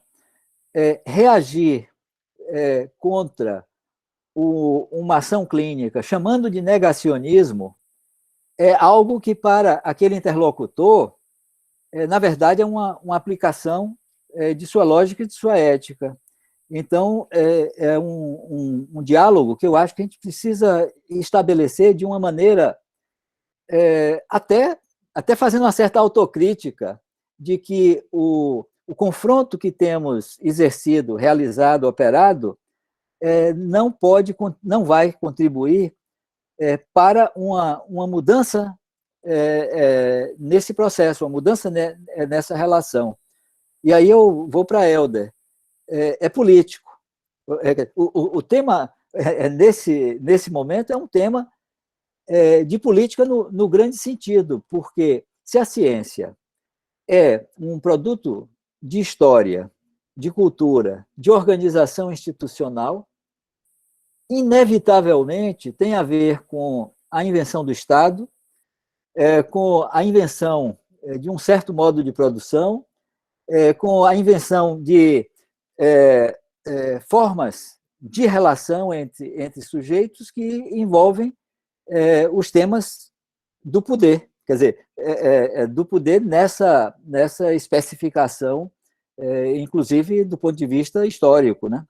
Reagir contra uma ação clínica, chamando de negacionismo, é algo que, para aquele interlocutor, na verdade, é uma aplicação de sua lógica e de sua ética. Então, é um diálogo que eu acho que a gente precisa estabelecer de uma maneira, até fazendo uma certa autocrítica, de que o confronto que temos exercido, realizado, operado, não vai contribuir para uma mudança nesse processo, uma mudança nessa relação. E aí eu vou para Helder. É político. O tema, nesse momento, é um tema de política no grande sentido, porque se a ciência é um produto de história, de cultura, de organização institucional, inevitavelmente tem a ver com a invenção do Estado, com a invenção de um certo modo de produção, com a invenção de formas de relação entre sujeitos que envolvem os temas do poder, quer dizer, do poder nessa especificação, inclusive do ponto de vista histórico, né?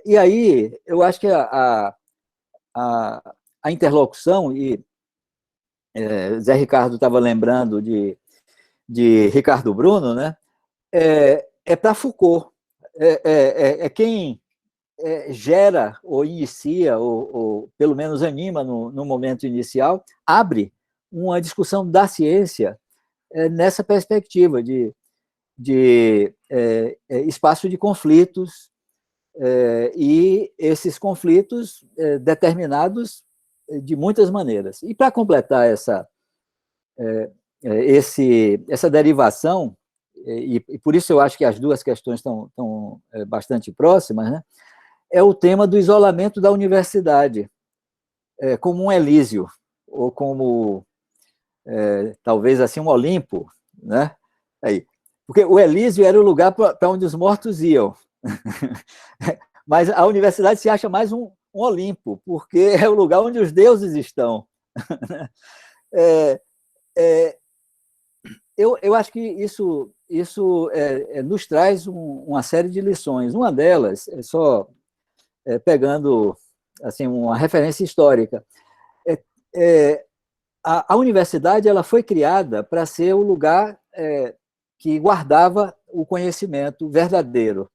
E aí, eu acho que a interlocução, e Zé Ricardo estava lembrando de Ricardo Bruno, né? Para Foucault. Quem gera ou inicia, ou pelo menos anima no momento inicial, abre uma discussão da ciência nessa perspectiva de espaço de conflitos, e esses conflitos determinados de muitas maneiras. E para completar essa derivação, e por isso eu acho que as duas questões estão bastante próximas, né? É o tema do isolamento da universidade, como um Elísio, ou como, talvez assim, um Olimpo, né? Porque o Elísio era o lugar para onde os mortos iam, mas a universidade se acha mais um Olimpo, porque é o lugar onde os deuses estão. Eu acho que isso nos traz uma série de lições. Uma delas, só pegando assim, uma referência histórica, a universidade ela foi criada para ser o lugar que guardava o conhecimento verdadeiro.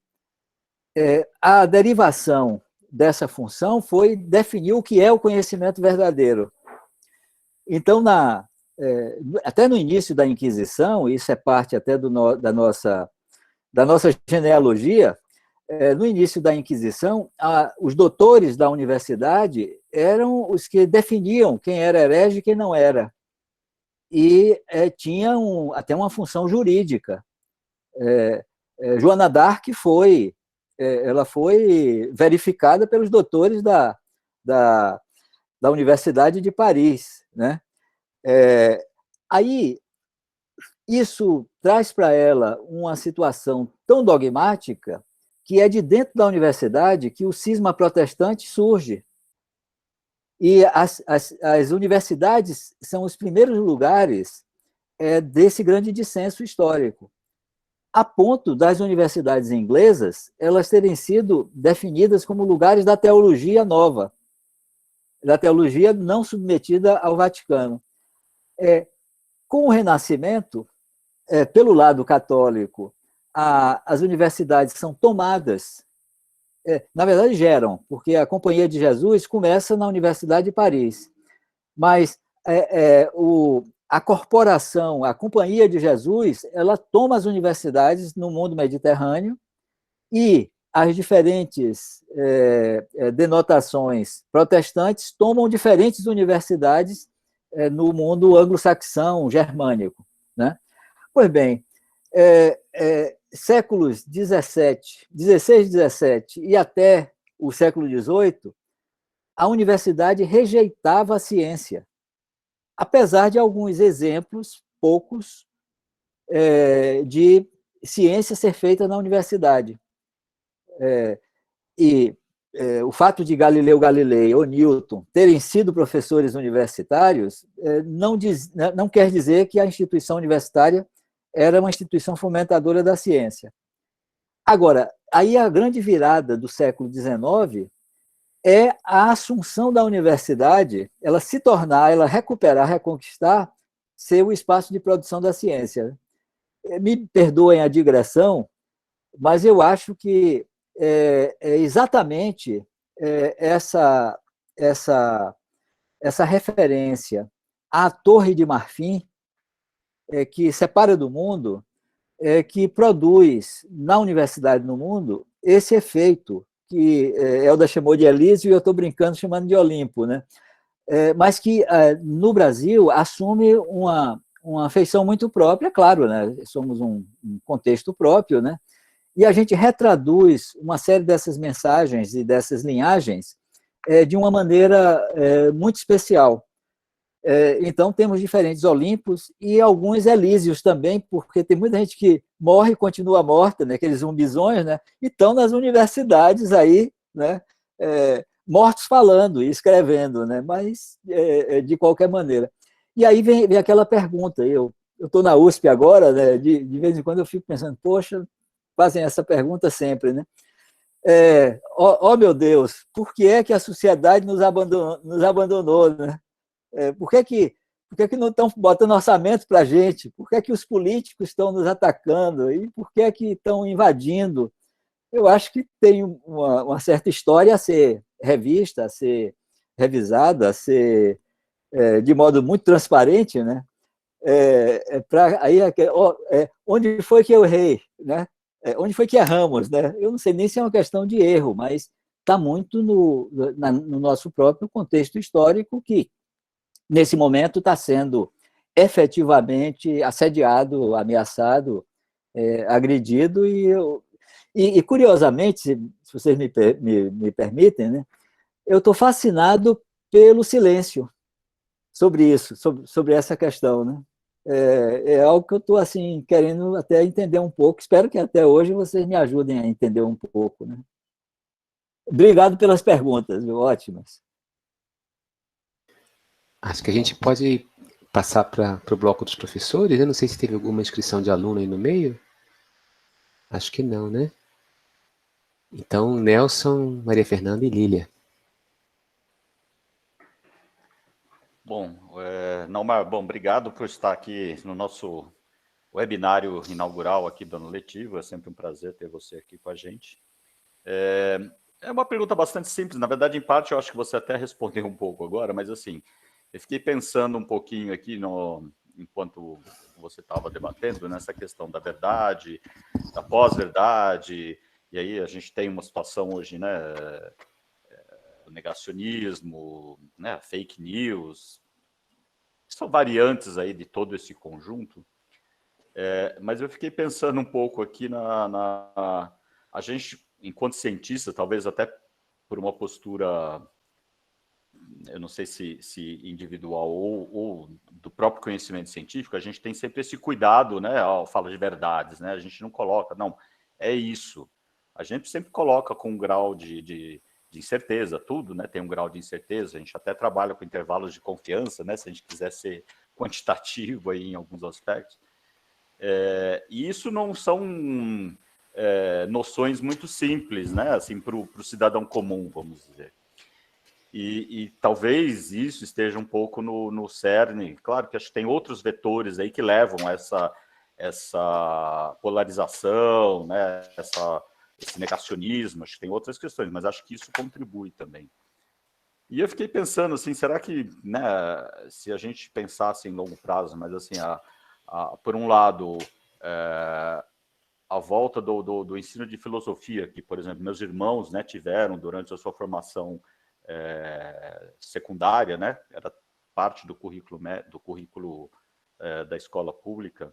A derivação dessa função foi definir o que é o conhecimento verdadeiro. Então, até no início da Inquisição, isso é parte até da nossa genealogia, no início da Inquisição, os doutores da universidade eram os que definiam quem era herege e quem não era. E tinham até uma função jurídica. Joana d'Arc foi verificada pelos doutores da da Universidade de Paris, né? Aí, isso traz para ela uma situação tão dogmática que é de dentro da universidade que o cisma protestante surge. E as universidades são os primeiros lugares desse grande dissenso histórico, a ponto das universidades inglesas elas terem sido definidas como lugares da teologia nova, da teologia não submetida ao Vaticano. Com o Renascimento, pelo lado católico, as universidades são tomadas, na verdade geram, porque a Companhia de Jesus começa na Universidade de Paris, mas a corporação, a Companhia de Jesus, ela toma as universidades no mundo mediterrâneo e as diferentes denotações protestantes tomam diferentes universidades no mundo anglo-saxão, germânico, né? Pois bem, séculos 16, 17 e até o século 18, a universidade rejeitava a ciência, apesar de alguns exemplos, poucos, de ciência ser feita na universidade. O fato de Galileu Galilei ou Newton terem sido professores universitários não quer dizer que a instituição universitária era uma instituição fomentadora da ciência. Agora, aí a grande virada do século XIX é a assunção da universidade, ela se tornar, ela recuperar, reconquistar seu espaço de produção da ciência. Me perdoem a digressão, mas eu acho que exatamente essa referência à Torre de Marfim, que separa do mundo, que produz na universidade no mundo esse efeito que Elda chamou de Elísio e eu estou brincando chamando de Olimpo, né? Mas que no Brasil assume uma feição muito própria, claro, né? Somos um contexto próprio, né? E a gente retraduz uma série dessas mensagens e dessas linhagens de uma maneira muito especial. Então, temos diferentes Olimpos e alguns Elísios também, porque tem muita gente que morre e continua morta, né, aqueles zumbizões, né, e estão nas universidades aí, né, mortos falando e escrevendo, né, mas de qualquer maneira. E aí vem aquela pergunta, eu estou na USP agora, né, de vez em quando eu fico pensando, poxa, fazem essa pergunta sempre, né? Meu Deus, por que é que a sociedade nos abandonou, né? Por que não estão botando orçamento para a gente? Por que os políticos estão nos atacando? E por que estão invadindo? Eu acho que tem uma certa história a ser revista, a ser revisada, a ser de modo muito transparente, né? Onde foi que eu errei, né? Onde foi que erramos, né? Eu não sei nem se é uma questão de erro, mas está muito no nosso próprio contexto histórico que nesse momento está sendo efetivamente assediado, ameaçado, agredido, e curiosamente, se vocês me permitem, né, eu estou fascinado pelo silêncio sobre isso, sobre essa questão, né? É algo que eu estou assim, querendo até entender um pouco, espero que até hoje vocês me ajudem a entender um pouco, né? Obrigado pelas perguntas, ótimas. Acho que a gente pode passar para o bloco dos professores. Eu não sei se teve alguma inscrição de aluno aí no meio. Acho que não, né? Então, Nelson, Maria Fernanda e Lília. Bom, Naumar, obrigado por estar aqui no nosso webinário inaugural aqui do ano letivo. É sempre um prazer ter você aqui com a gente. É uma pergunta bastante simples. Na verdade, em parte, eu acho que você até respondeu um pouco agora, mas assim, eu fiquei pensando um pouquinho aqui, enquanto você estava debatendo, nessa questão da verdade, da pós-verdade, e aí a gente tem uma situação hoje, né, do negacionismo, né, fake news, são variantes aí de todo esse conjunto, mas eu fiquei pensando um pouco aqui a gente, enquanto cientista, talvez até por uma postura eu não sei se individual ou do próprio conhecimento científico, a gente tem sempre esse cuidado, né, ao falar de verdades, né, a gente não coloca, não, é isso. A gente sempre coloca com um grau de incerteza, tudo, né, tem um grau de incerteza, a gente até trabalha com intervalos de confiança, né, se a gente quiser ser quantitativo aí em alguns aspectos. E isso não são noções muito simples, né, assim, para o cidadão comum, vamos dizer. E talvez isso esteja um pouco no cerne. Claro que acho que tem outros vetores aí que levam essa polarização, né, esse negacionismo, acho que tem outras questões, mas acho que isso contribui também. E eu fiquei pensando, assim, será que, né, se a gente pensasse em longo prazo, mas assim, por um lado, a volta do ensino de filosofia, que, por exemplo, meus irmãos, né, tiveram durante a sua formação secundária, né, era parte do currículo da escola pública,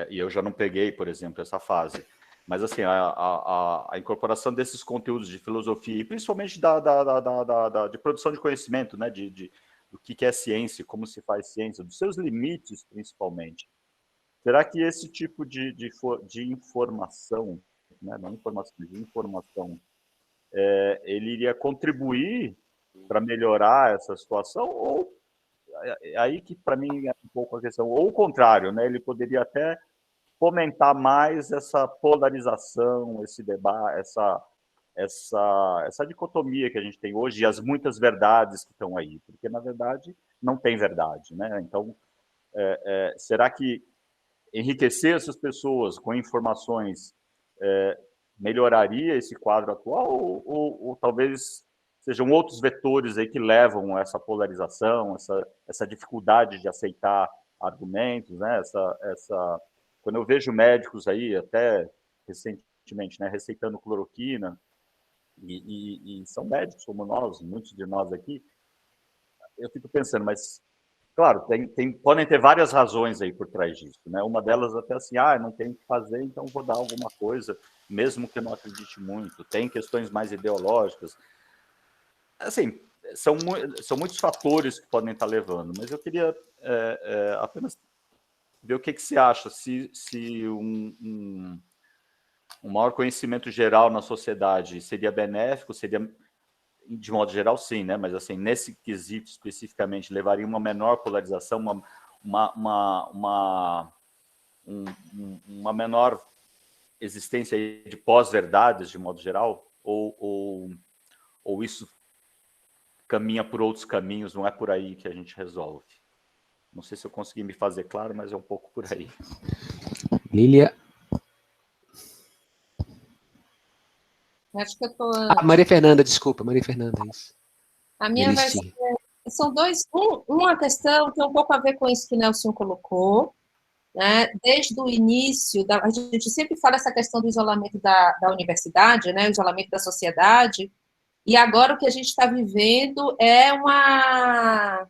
e eu já não peguei, por exemplo, essa fase. Mas, assim, a incorporação desses conteúdos de filosofia, e principalmente de produção de conhecimento, né, do que é ciência, como se faz ciência, dos seus limites, principalmente. Será que esse tipo de informação, né, não informação, de informação, ele iria contribuir para melhorar essa situação? Ou, aí que, para mim, é um pouco a questão, ou o contrário, né, ele poderia até fomentar mais essa polarização, esse debate, essa dicotomia que a gente tem hoje e as muitas verdades que estão aí, porque, na verdade, não tem verdade, né? Então, será que enriquecer essas pessoas com informações melhoraria esse quadro atual ou talvez sejam outros vetores aí que levam essa polarização, essa dificuldade de aceitar argumentos, né? Quando eu vejo médicos aí, até recentemente, né, receitando cloroquina, e são médicos como nós, muitos de nós aqui, eu fico pensando, mas, claro, podem ter várias razões aí por trás disso, né? Uma delas até assim, não tem o que fazer, então vou dar alguma coisa, mesmo que eu não acredite muito. Tem questões mais ideológicas. Assim, são muitos fatores que podem estar levando, mas eu queria apenas ver o que você acha, se um maior conhecimento geral na sociedade seria benéfico, seria, de modo geral, sim, né? Mas, assim, nesse quesito especificamente, levaria uma menor polarização, uma menor existência de pós-verdades, de modo geral? Ou isso caminha por outros caminhos, não é por aí que a gente resolve? Não sei se eu consegui me fazer claro, mas é um pouco por aí. Lília. Acho que eu tô... Maria Fernanda, desculpa, Maria Fernanda, isso. A minha vai ser... São dois... Uma questão tem um pouco a ver com isso que o Nelson colocou, né? Desde o início, a gente sempre fala essa questão do isolamento da universidade, né? O isolamento da sociedade, e agora o que a gente está vivendo é uma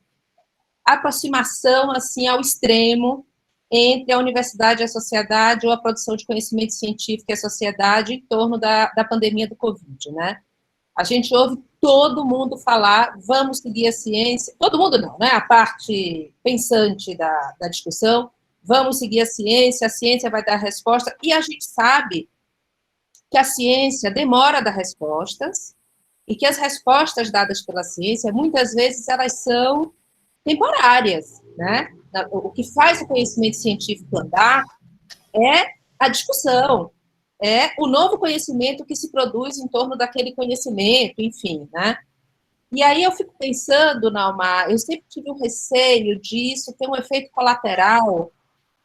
aproximação, assim, ao extremo entre a universidade e a sociedade, ou a produção de conhecimento científico e a sociedade em torno da pandemia do Covid, né? A gente ouve todo mundo falar, vamos seguir a ciência, todo mundo não, né? A parte pensante da discussão, vamos seguir a ciência vai dar resposta, e a gente sabe que a ciência demora a dar respostas, e que as respostas dadas pela ciência, muitas vezes, elas são temporárias, né? O que faz o conhecimento científico andar é a discussão, é o novo conhecimento que se produz em torno daquele conhecimento, enfim, né? E aí eu fico pensando, Naumar, eu sempre tive um receio disso ter um efeito colateral,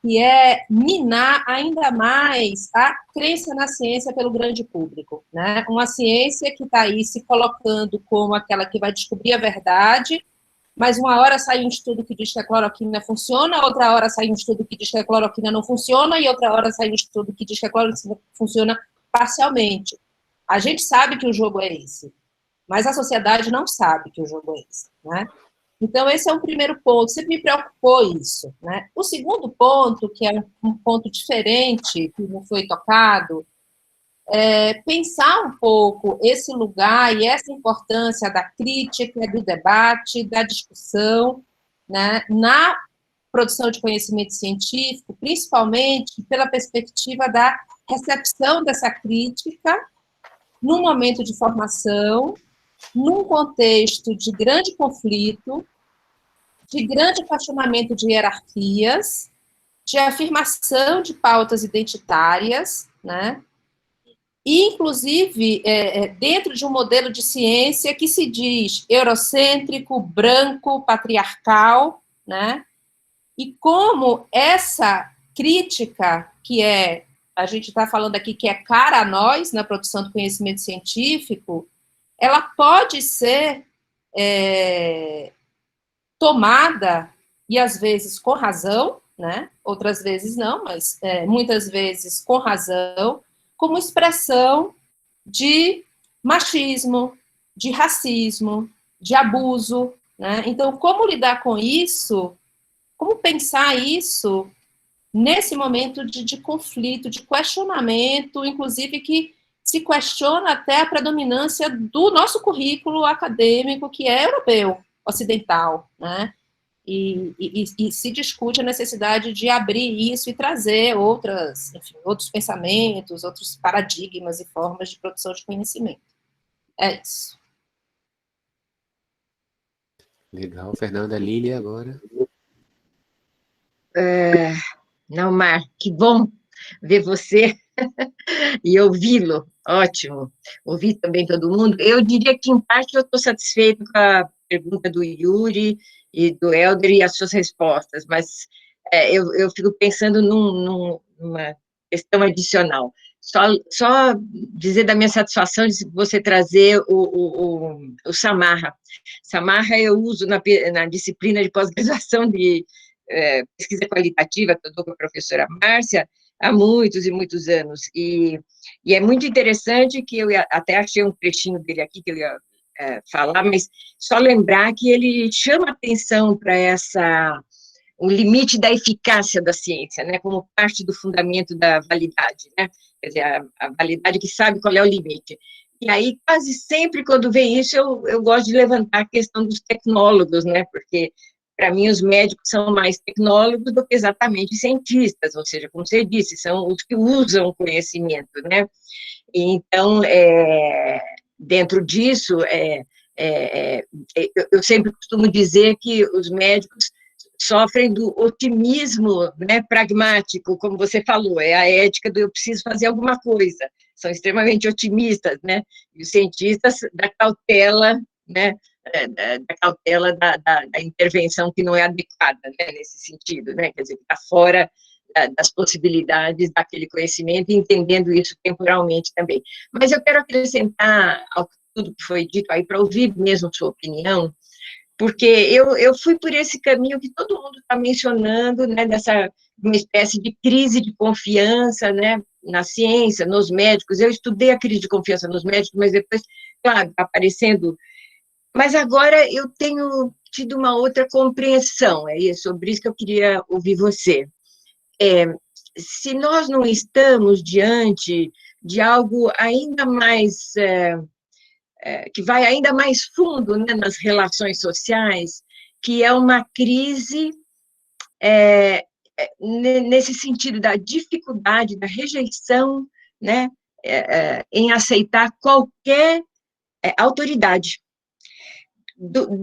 que é minar ainda mais a crença na ciência pelo grande público, né? Uma ciência que está aí se colocando como aquela que vai descobrir a verdade, mas uma hora sai um estudo que diz que a cloroquina funciona, outra hora sai um estudo que diz que a cloroquina não funciona, e outra hora sai um estudo que diz que a cloroquina funciona parcialmente. A gente sabe que o jogo é esse, mas a sociedade não sabe que o jogo é esse, né? Então, esse é um primeiro ponto, sempre me preocupou isso, né? O segundo ponto, que é um ponto diferente, que não foi tocado, pensar um pouco esse lugar e essa importância da crítica, do debate, da discussão, né, na produção de conhecimento científico, principalmente pela perspectiva da recepção dessa crítica num momento de formação, num contexto de grande conflito, de grande questionamento de hierarquias, de afirmação de pautas identitárias, né? E, inclusive, dentro de um modelo de ciência que se diz eurocêntrico, branco, patriarcal, né? E como essa crítica, a gente está falando aqui que é cara a nós na produção do conhecimento científico, ela pode ser tomada, e às vezes com razão, né? Outras vezes não, mas muitas vezes com razão, como expressão de machismo, de racismo, de abuso, né? Então, como lidar com isso, como pensar isso nesse momento de conflito, de questionamento, inclusive que se questiona até a predominância do nosso currículo acadêmico, que é europeu, ocidental, né? E se discute a necessidade de abrir isso e trazer outros pensamentos, outros paradigmas e formas de produção de conhecimento. É isso. Legal, Fernanda. Lília, agora. Naumar, que bom ver você e ouvi-lo, ótimo. Ouvir também todo mundo. Eu diria que, em parte, eu estou satisfeito com a pergunta do Yuri e do Helder e as suas respostas, mas eu fico pensando numa questão adicional. Só dizer da minha satisfação de você trazer o Samarra. Samarra eu uso na disciplina de pós-graduação de pesquisa qualitativa, que eu dou com a professora Márcia, há muitos e muitos anos, e é muito interessante que eu até achei um trechinho dele aqui, que eu ia falar, mas só lembrar que ele chama atenção para o limite da eficácia da ciência, né, como parte do fundamento da validade, né, quer dizer, a validade que sabe qual é o limite. E aí, quase sempre, quando vem isso, eu gosto de levantar a questão dos tecnólogos, né, porque para mim, os médicos são mais tecnólogos do que exatamente cientistas, ou seja, como você disse, são os que usam o conhecimento, né? Então, dentro disso, eu sempre costumo dizer que os médicos sofrem do otimismo, né, pragmático, como você falou, é a ética do eu preciso fazer alguma coisa, são extremamente otimistas, né? E os cientistas da cautela, né? Da cautela da intervenção que não é adequada, né, nesse sentido, né, quer dizer, que está fora das possibilidades daquele conhecimento, entendendo isso temporalmente também. Mas eu quero acrescentar ao tudo que foi dito aí, para ouvir mesmo sua opinião, porque eu fui por esse caminho que todo mundo está mencionando, né, uma espécie de crise de confiança, né, na ciência, nos médicos. Eu estudei a crise de confiança nos médicos, mas depois, claro, está aparecendo. Mas agora eu tenho tido uma outra compreensão, sobre isso que eu queria ouvir você. Se nós não estamos diante de algo ainda mais, que vai ainda mais fundo, né, nas relações sociais, que é uma crise nesse sentido da dificuldade, da rejeição, né, em aceitar qualquer autoridade,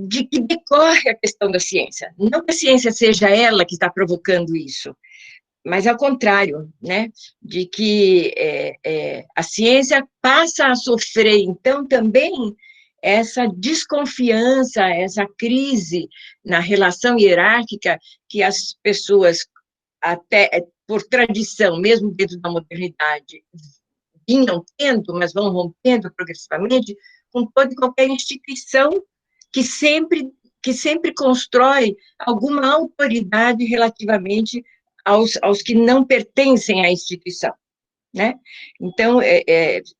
de que decorre a questão da ciência. Não que a ciência seja ela que está provocando isso, mas ao contrário, né, de que a ciência passa a sofrer, então, também essa desconfiança, essa crise na relação hierárquica que as pessoas, até por tradição, mesmo dentro da modernidade, vinham tendo, mas vão rompendo progressivamente, com toda e qualquer instituição que sempre constrói alguma autoridade relativamente aos que não pertencem à instituição, né? Então,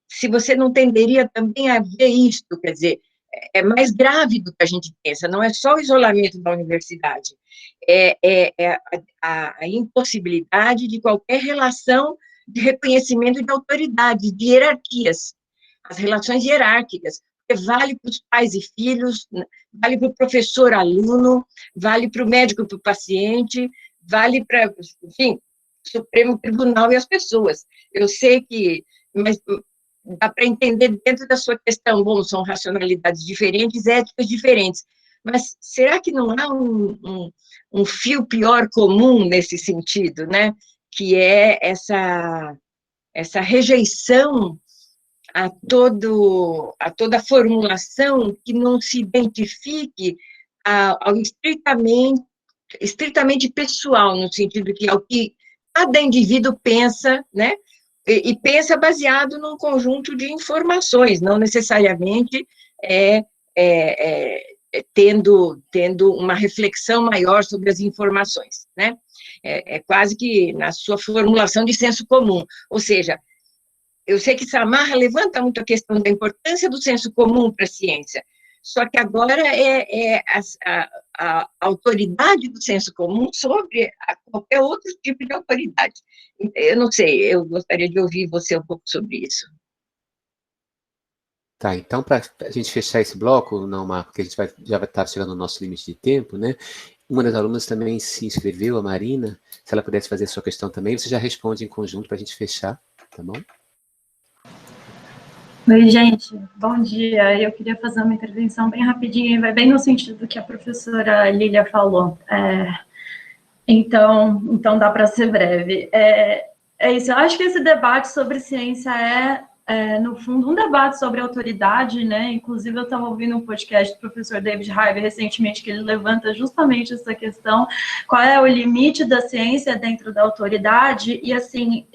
se você não tenderia também a ver isto, quer dizer, é mais grave do que a gente pensa, não é só o isolamento da universidade, a impossibilidade de qualquer relação de reconhecimento de autoridade, de hierarquias, as relações hierárquicas, porque vale para os pais e filhos, vale para o professor-aluno, vale para o médico e para o paciente, vale para, enfim, o Supremo Tribunal e as pessoas. Eu sei que, mas dá para entender dentro da sua questão, bom, são racionalidades diferentes, éticas diferentes, mas será que não há um fio pior comum nesse sentido, né? Que é essa rejeição a toda formulação que não se identifique ao estritamente pessoal, no sentido que é o que cada indivíduo pensa, né? E pensa baseado num conjunto de informações, não necessariamente tendo uma reflexão maior sobre as informações, né? É quase que na sua formulação de senso comum, ou seja, eu sei que Samarra levanta muito a questão da importância do senso comum para a ciência, só que agora a autoridade do senso comum sobre qualquer outro tipo de autoridade. Eu não sei, eu gostaria de ouvir você um pouco sobre isso. Tá, então, para a gente fechar esse bloco, Naumar, porque a gente já vai estar chegando no nosso limite de tempo, né? Uma das alunas também se inscreveu, a Marina, se ela pudesse fazer a sua questão também, você já responde em conjunto para a gente fechar, tá bom? Oi, gente, bom dia. Eu queria fazer uma intervenção bem rapidinha, vai bem no sentido do que a professora Lília falou. Então dá para ser breve. É isso, eu acho que esse debate sobre ciência no fundo, um debate sobre autoridade, né? Inclusive, eu estava ouvindo um podcast do professor David Harvey recentemente, que ele levanta justamente essa questão, qual é o limite da ciência dentro da autoridade, e assim,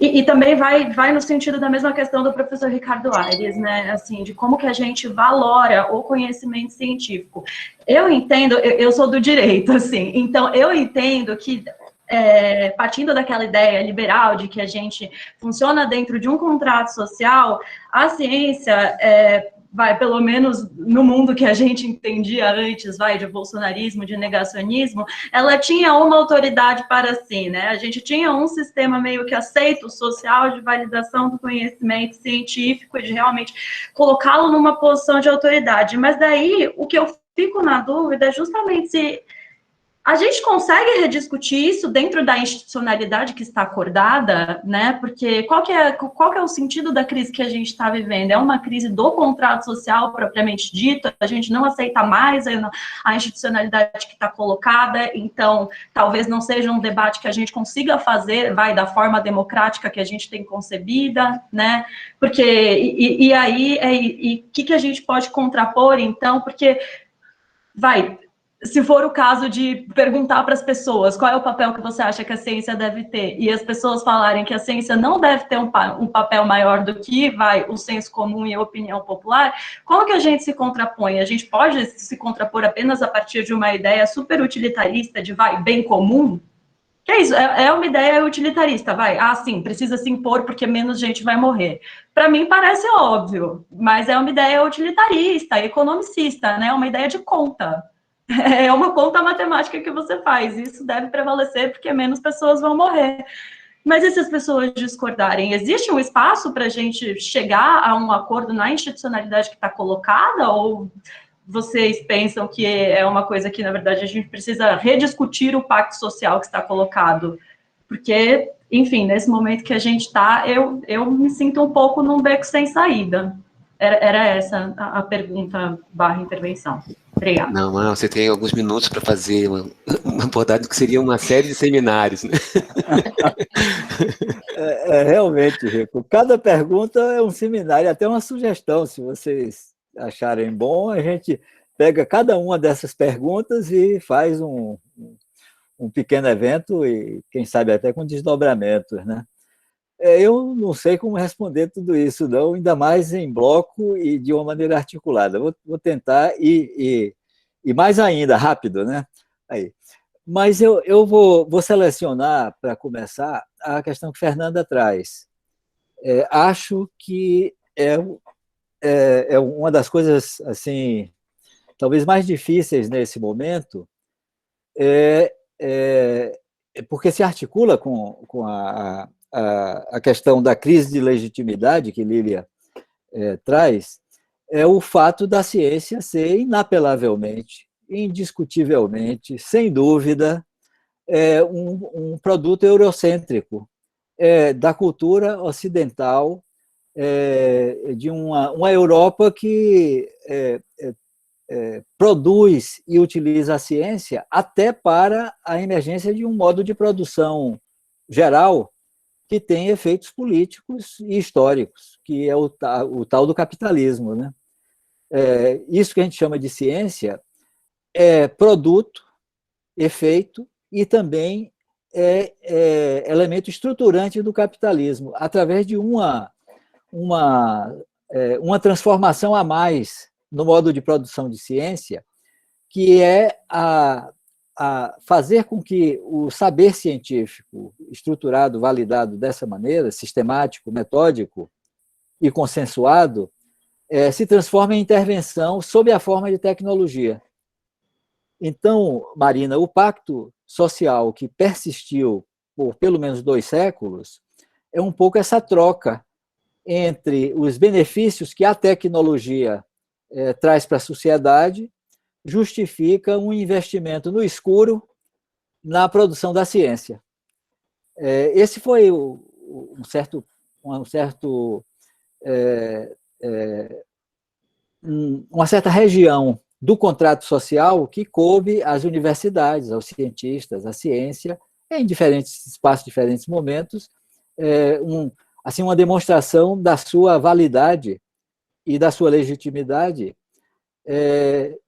E também vai no sentido da mesma questão do professor Ricardo Aires, né, assim, de como que a gente valora o conhecimento científico. Eu entendo, eu sou do direito, assim, então eu entendo que, partindo daquela ideia liberal de que a gente funciona dentro de um contrato social, a ciência pelo menos no mundo que a gente entendia antes, de bolsonarismo, de negacionismo, ela tinha uma autoridade para si, né? A gente tinha um sistema meio que aceito, social, de validação do conhecimento científico e de realmente colocá-lo numa posição de autoridade. Mas daí, o que eu fico na dúvida é justamente se a gente consegue rediscutir isso dentro da institucionalidade que está acordada, né? Porque qual que é o sentido da crise que a gente está vivendo? É uma crise do contrato social propriamente dito, a gente não aceita mais a institucionalidade que está colocada, então talvez não seja um debate que a gente consiga fazer, da forma democrática que a gente tem concebida, né? Porque, e aí, o que a gente pode contrapor, então? Porque, se for o caso de perguntar para as pessoas qual é o papel que você acha que a ciência deve ter, e as pessoas falarem que a ciência não deve ter um papel maior do que o senso comum e a opinião popular, como que a gente se contrapõe? A gente pode se contrapor apenas a partir de uma ideia super utilitarista de bem comum? Que é isso, é uma ideia utilitarista, sim, precisa se impor porque menos gente vai morrer. Para mim parece óbvio, mas é uma ideia utilitarista, economicista, né? Uma ideia de conta. É uma conta matemática que você faz, isso deve prevalecer porque menos pessoas vão morrer. Mas e se as pessoas discordarem? Existe um espaço para a gente chegar a um acordo na institucionalidade que está colocada? Ou vocês pensam que é uma coisa que, na verdade, a gente precisa rediscutir o pacto social que está colocado? Porque, enfim, nesse momento que a gente está, eu me sinto um pouco num beco sem saída. Era essa a pergunta / intervenção. Obrigada. Não, você tem alguns minutos para fazer uma abordagem que seria uma série de seminários, né? Realmente, Rico. Cada pergunta é um seminário, até uma sugestão. Se vocês acharem bom, a gente pega cada uma dessas perguntas e faz um pequeno evento e, quem sabe, até com desdobramentos, né? Eu não sei como responder tudo isso, não, ainda mais em bloco e de uma maneira articulada. Vou tentar e mais ainda, rápido, né? Aí. Mas eu vou selecionar, para começar, a questão que Fernanda traz. Acho que é uma das coisas, assim, talvez mais difíceis nesse momento, porque se articula com a questão da crise de legitimidade que Lília traz, é o fato da ciência ser inapelavelmente, indiscutivelmente, sem dúvida, um produto eurocêntrico da cultura ocidental, de uma Europa que produz e utiliza a ciência até para a emergência de um modo de produção geral que tem efeitos políticos e históricos, que é o tal do capitalismo, né? Isso que a gente chama de ciência é produto, efeito e também elemento estruturante do capitalismo, através de uma transformação a mais no modo de produção de ciência, que é a fazer com que o saber científico estruturado, validado dessa maneira, sistemático, metódico e consensuado, se transforme em intervenção sob a forma de tecnologia. Então, Marina, o pacto social que persistiu por pelo menos 2 séculos é um pouco essa troca entre os benefícios que a tecnologia traz para a sociedade, justifica um investimento no escuro na produção da ciência. Esse foi uma certa região do contrato social que coube às universidades, aos cientistas, à ciência, em diferentes espaços, diferentes momentos, uma demonstração da sua validade e da sua legitimidade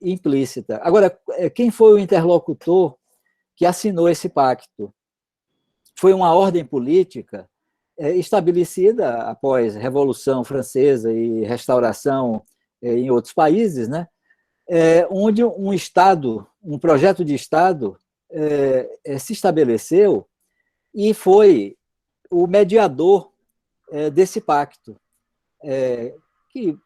implícita. Agora, quem foi o interlocutor que assinou esse pacto? Foi uma ordem política estabelecida após a Revolução Francesa e restauração em outros países, né? Onde um Estado, um projeto de Estado se estabeleceu e foi o mediador desse pacto, que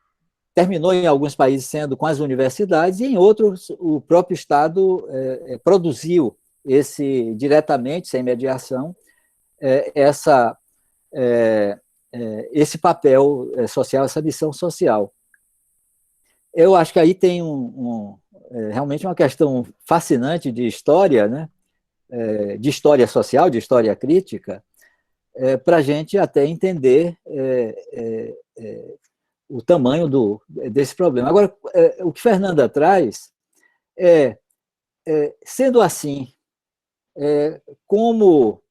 terminou em alguns países sendo com as universidades, e em outros o próprio Estado produziu diretamente, sem mediação, esse papel social, essa missão social. Eu acho que aí tem realmente uma questão fascinante de história, né? De história social, de história crítica, para a gente até entender o tamanho desse problema. Agora, o que Fernanda traz sendo assim, como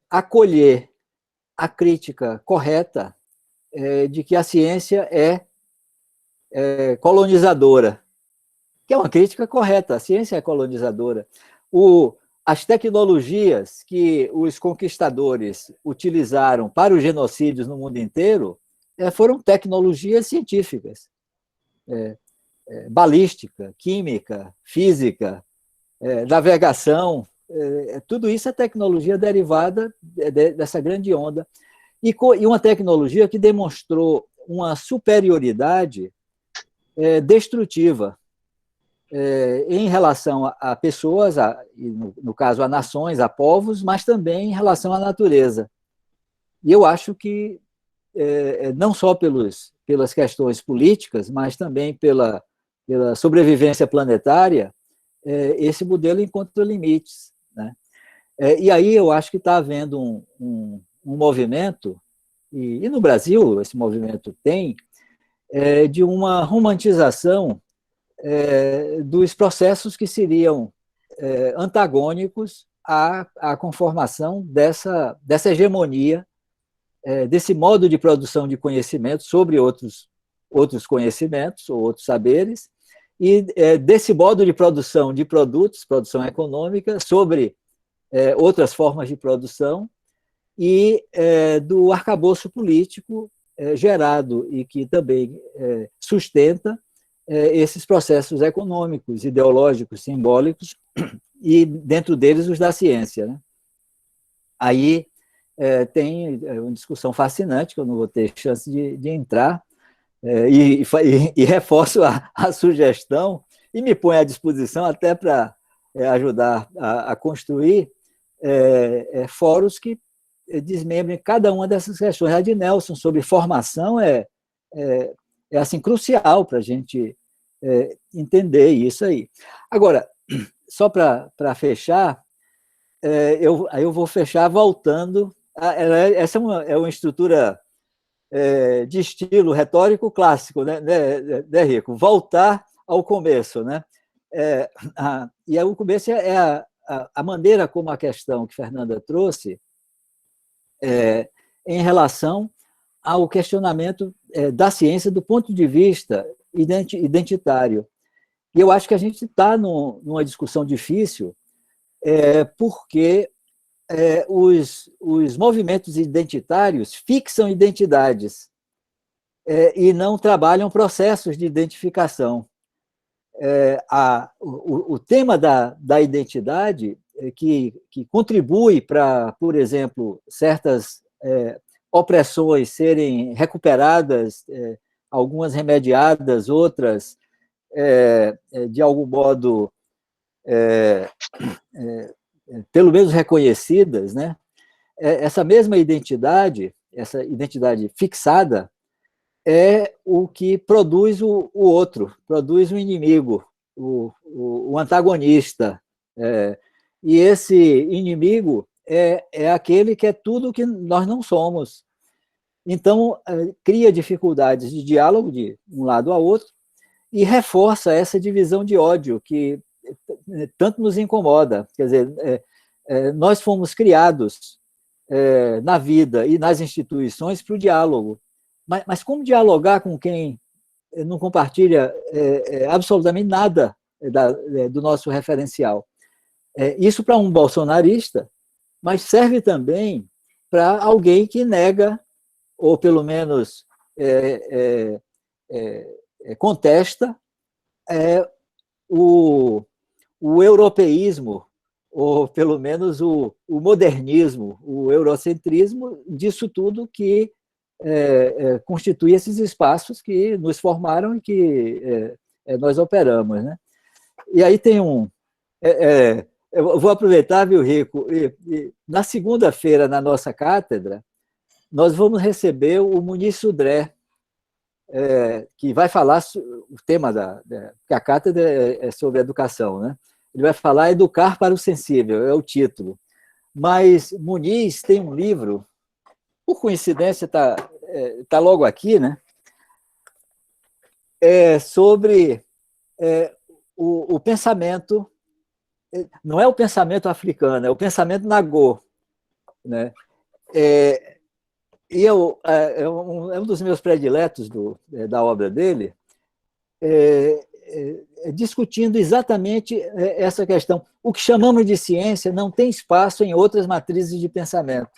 acolher a crítica correta de que a ciência é colonizadora, que é uma crítica correta, a ciência é colonizadora. As tecnologias que os conquistadores utilizaram para os genocídios no mundo inteiro foram tecnologias científicas, balística, química, física, navegação, tudo isso é tecnologia derivada dessa grande onda, e uma tecnologia que demonstrou uma superioridade destrutiva em relação a pessoas, no caso a nações, a povos, mas também em relação à natureza. E eu acho que, não só pelas questões políticas, mas também pela sobrevivência planetária, esse modelo encontra limites, né? E aí eu acho que está havendo um movimento, e no Brasil esse movimento tem, de uma romantização dos processos que seriam antagônicos à conformação dessa hegemonia, desse modo de produção de conhecimento sobre outros conhecimentos ou outros saberes, e desse modo de produção de produtos, produção econômica, sobre outras formas de produção, e do arcabouço político gerado e que também sustenta esses processos econômicos, ideológicos, simbólicos, e dentro deles os da ciência, né? Aí tem uma discussão fascinante, que eu não vou ter chance de entrar, e reforço a sugestão e me põe à disposição até para ajudar a construir fóruns que desmembrem cada uma dessas questões. A de Nelson sobre formação assim, crucial para a gente entender isso aí. Agora, só para fechar, eu vou fechar voltando. Essa é uma estrutura de estilo retórico clássico, né, Rico? Voltar ao começo, né? E o começo é a maneira como a questão que Fernanda trouxe em relação ao questionamento da ciência do ponto de vista identitário. E eu acho que a gente está numa discussão difícil, porque os movimentos identitários fixam identidades e não trabalham processos de identificação. O tema da identidade, que contribui para, por exemplo, certas opressões serem recuperadas, algumas remediadas, outras, de algum modo, pelo menos reconhecidas, né? Essa mesma identidade, essa identidade fixada, é o que produz o outro, produz o inimigo, o antagonista. E esse inimigo é aquele que é tudo que nós não somos. Então, cria dificuldades de diálogo de um lado a outro e reforça essa divisão de ódio que tanto nos incomoda. Quer dizer, nós fomos criados na vida e nas instituições para o diálogo. Mas como dialogar com quem não compartilha absolutamente nada do nosso referencial? Isso para um bolsonarista, mas serve também para alguém que nega, ou pelo menos contesta, o europeísmo, ou pelo menos o modernismo, o eurocentrismo, disso tudo que constitui esses espaços que nos formaram e que nós operamos, né? E aí tem eu vou aproveitar, viu, Rico, na segunda-feira, na nossa cátedra, nós vamos receber o Muniz Sudré, que vai falar, o tema que a cátedra é sobre educação, né? Ele vai falar Educar para o Sensível, é o título. Mas Muniz tem um livro, por coincidência está logo aqui, né? Sobre o pensamento, não é o pensamento africano, é o pensamento Nagô, né? E é um dos meus prediletos da obra dele, discutindo exatamente essa questão. O que chamamos de ciência não tem espaço em outras matrizes de pensamento.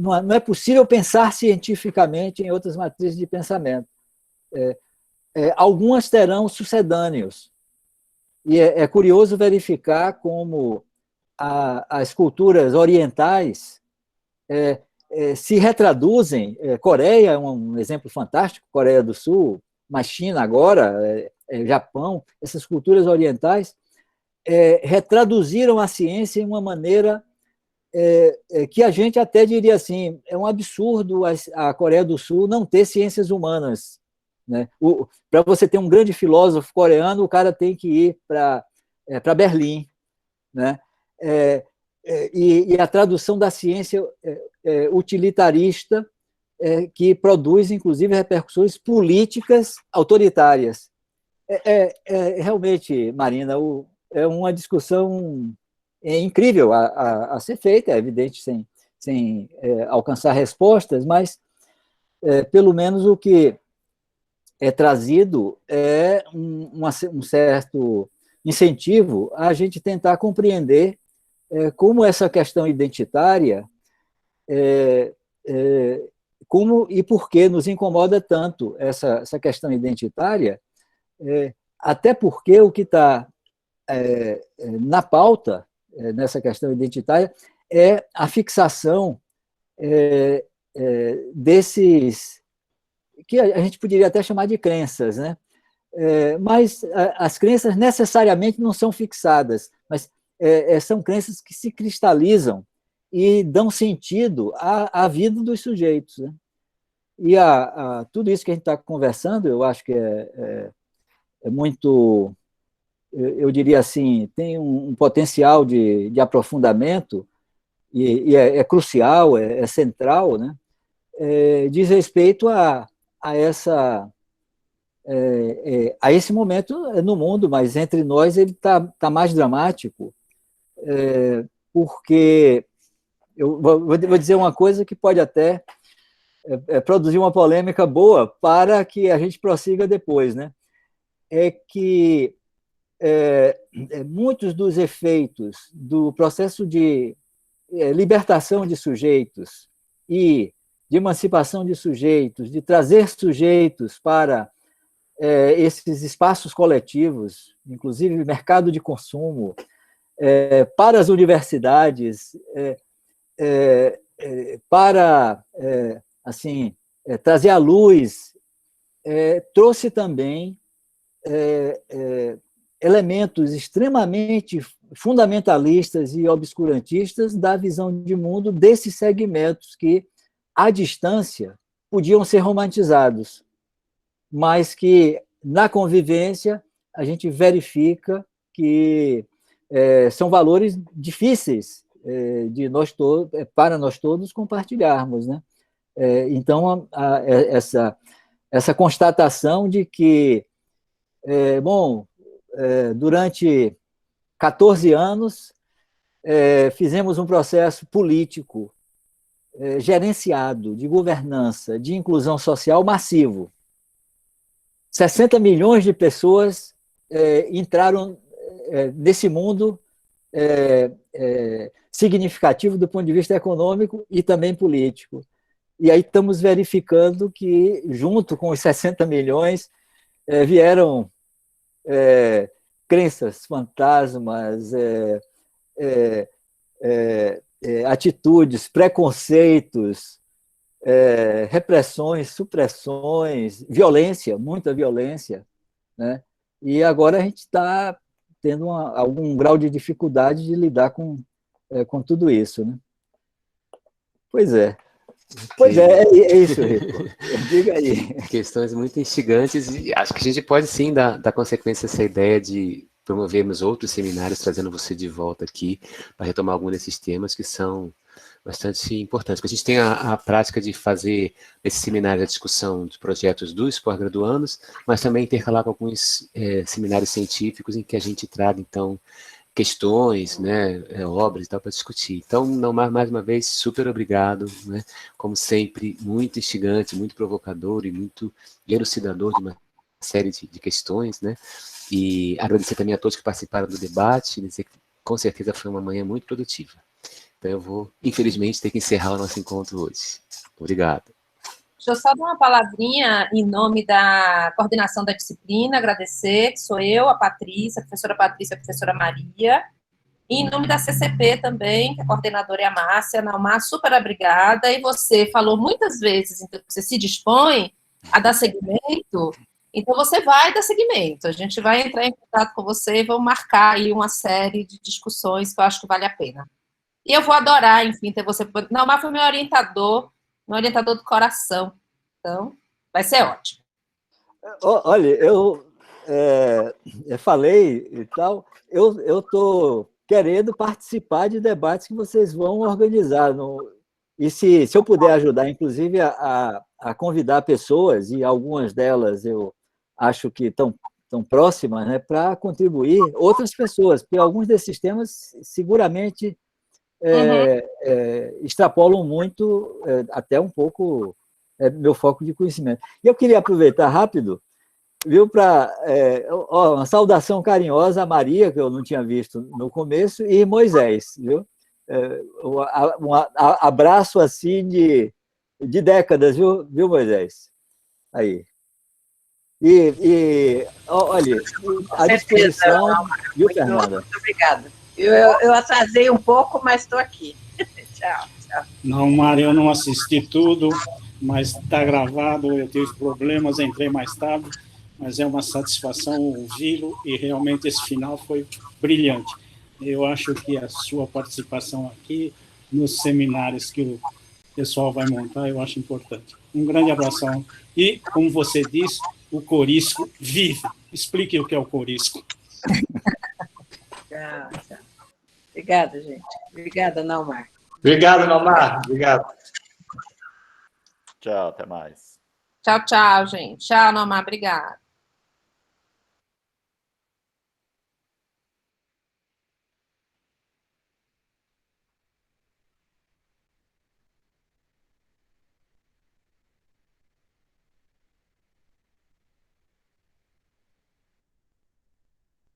Não é possível pensar cientificamente em outras matrizes de pensamento. Algumas terão sucedâneos. E é curioso verificar como as culturas orientais se retraduzem. Coreia é um exemplo fantástico, Coreia do Sul, mas China agora, Japão, essas culturas orientais retraduziram a ciência em uma maneira que a gente até diria assim, é um absurdo a Coreia do Sul não ter ciências humanas, né? Para você ter um grande filósofo coreano, o cara tem que ir para Berlim, né? E a tradução da ciência utilitarista, que produz, inclusive, repercussões políticas autoritárias. Realmente, Marina, é uma discussão incrível a ser feita, é evidente, sem alcançar respostas, mas, pelo menos, o que é trazido é um certo incentivo a gente tentar compreender como essa questão identitária, como e por que nos incomoda tanto essa questão identitária, até porque o que está na pauta, nessa questão identitária, é a fixação desses, que a gente poderia até chamar de crenças, né? mas as crenças necessariamente não são fixadas, mas são crenças que se cristalizam e dão sentido à vida dos sujeitos, né? E tudo isso que a gente está conversando, eu acho que é muito, eu diria assim, tem um potencial de aprofundamento, e é crucial, é central, né? Diz respeito a esse momento no mundo, mas entre nós ele tá mais dramático, porque eu vou dizer uma coisa que pode até produzir uma polêmica boa para que a gente prossiga depois, né? É que muitos dos efeitos do processo de libertação de sujeitos e de emancipação de sujeitos, de trazer sujeitos para esses espaços coletivos, inclusive mercado de consumo, para as universidades, para assim trazer à luz, trouxe também elementos extremamente fundamentalistas e obscurantistas da visão de mundo desses segmentos que, à distância, podiam ser romantizados, mas que, na convivência, a gente verifica que são valores difíceis para nós todos compartilharmos, né? Então, essa constatação de que, durante 14 anos, fizemos um processo político gerenciado, de governança, de inclusão social massivo. 60 milhões de pessoas entraram nesse mundo significativo do ponto de vista econômico e também político. E aí estamos verificando que, junto com os 60 milhões, vieram crenças, fantasmas, atitudes, preconceitos, repressões, supressões, violência, muita violência, né? E agora a gente está tendo algum grau de dificuldade de lidar com tudo isso, né? Pois é. Pois é isso, Rico. Diga aí. Questões muito instigantes, e acho que a gente pode sim dar consequência a essa ideia de promovermos outros seminários, trazendo você de volta aqui, para retomar alguns desses temas que são bastante importantes. Porque a gente tem a prática de fazer esse seminário a discussão dos projetos dos pós-graduandos, mas também intercalar com alguns seminários científicos em que a gente traga, então, questões, né, obras e tal, para discutir. Então, Naumar, mais uma vez, super obrigado, né? Como sempre, muito instigante, muito provocador e muito elucidador de uma série de questões, né? E agradecer também a todos que participaram do debate, dizer que com certeza foi uma manhã muito produtiva. Então, eu vou, infelizmente, ter que encerrar o nosso encontro hoje. Obrigado. Deixa eu só dar uma palavrinha em nome da coordenação da disciplina, agradecer, que sou eu, a professora Patrícia, a professora Maria, e em nome da CCP também, que a coordenadora é a Márcia. Naumar, super obrigada, e você falou muitas vezes, então, você se dispõe a dar seguimento, então você vai dar seguimento, a gente vai entrar em contato com você e vamos marcar aí uma série de discussões que eu acho que vale a pena. E eu vou adorar, enfim, ter você... Naumar foi meu orientador do coração. Então, vai ser ótimo. Olha, eu falei e tal, eu estou querendo participar de debates que vocês vão organizar. E se eu puder ajudar, inclusive, a convidar pessoas, e algumas delas eu acho que estão próximas, né, para contribuir, outras pessoas, porque alguns desses temas seguramente extrapolam muito, até um pouco, meu foco de conhecimento. E eu queria aproveitar rápido, viu, para uma saudação carinhosa a Maria, que eu não tinha visto no começo, e Moisés, viu? Um abraço assim de décadas, viu, Moisés? Aí. E olha, à disposição, viu, Fernanda? Muito obrigada. Eu atrasei um pouco, mas estou aqui. Tchau. Não, Mário, eu não assisti tudo, mas está gravado, eu tive problemas, entrei mais tarde, mas é uma satisfação ouvi-lo e realmente esse final foi brilhante. Eu acho que a sua participação aqui nos seminários que o pessoal vai montar, eu acho importante. Um grande abração. E, como você disse, o Corisco vive. Explique o que é o Corisco. Tchau, tchau. Obrigada, gente. Obrigada, Naumar. Obrigado, Naumar. Obrigado. Tchau, até mais. Tchau, tchau, gente. Tchau, Naumar. Obrigada.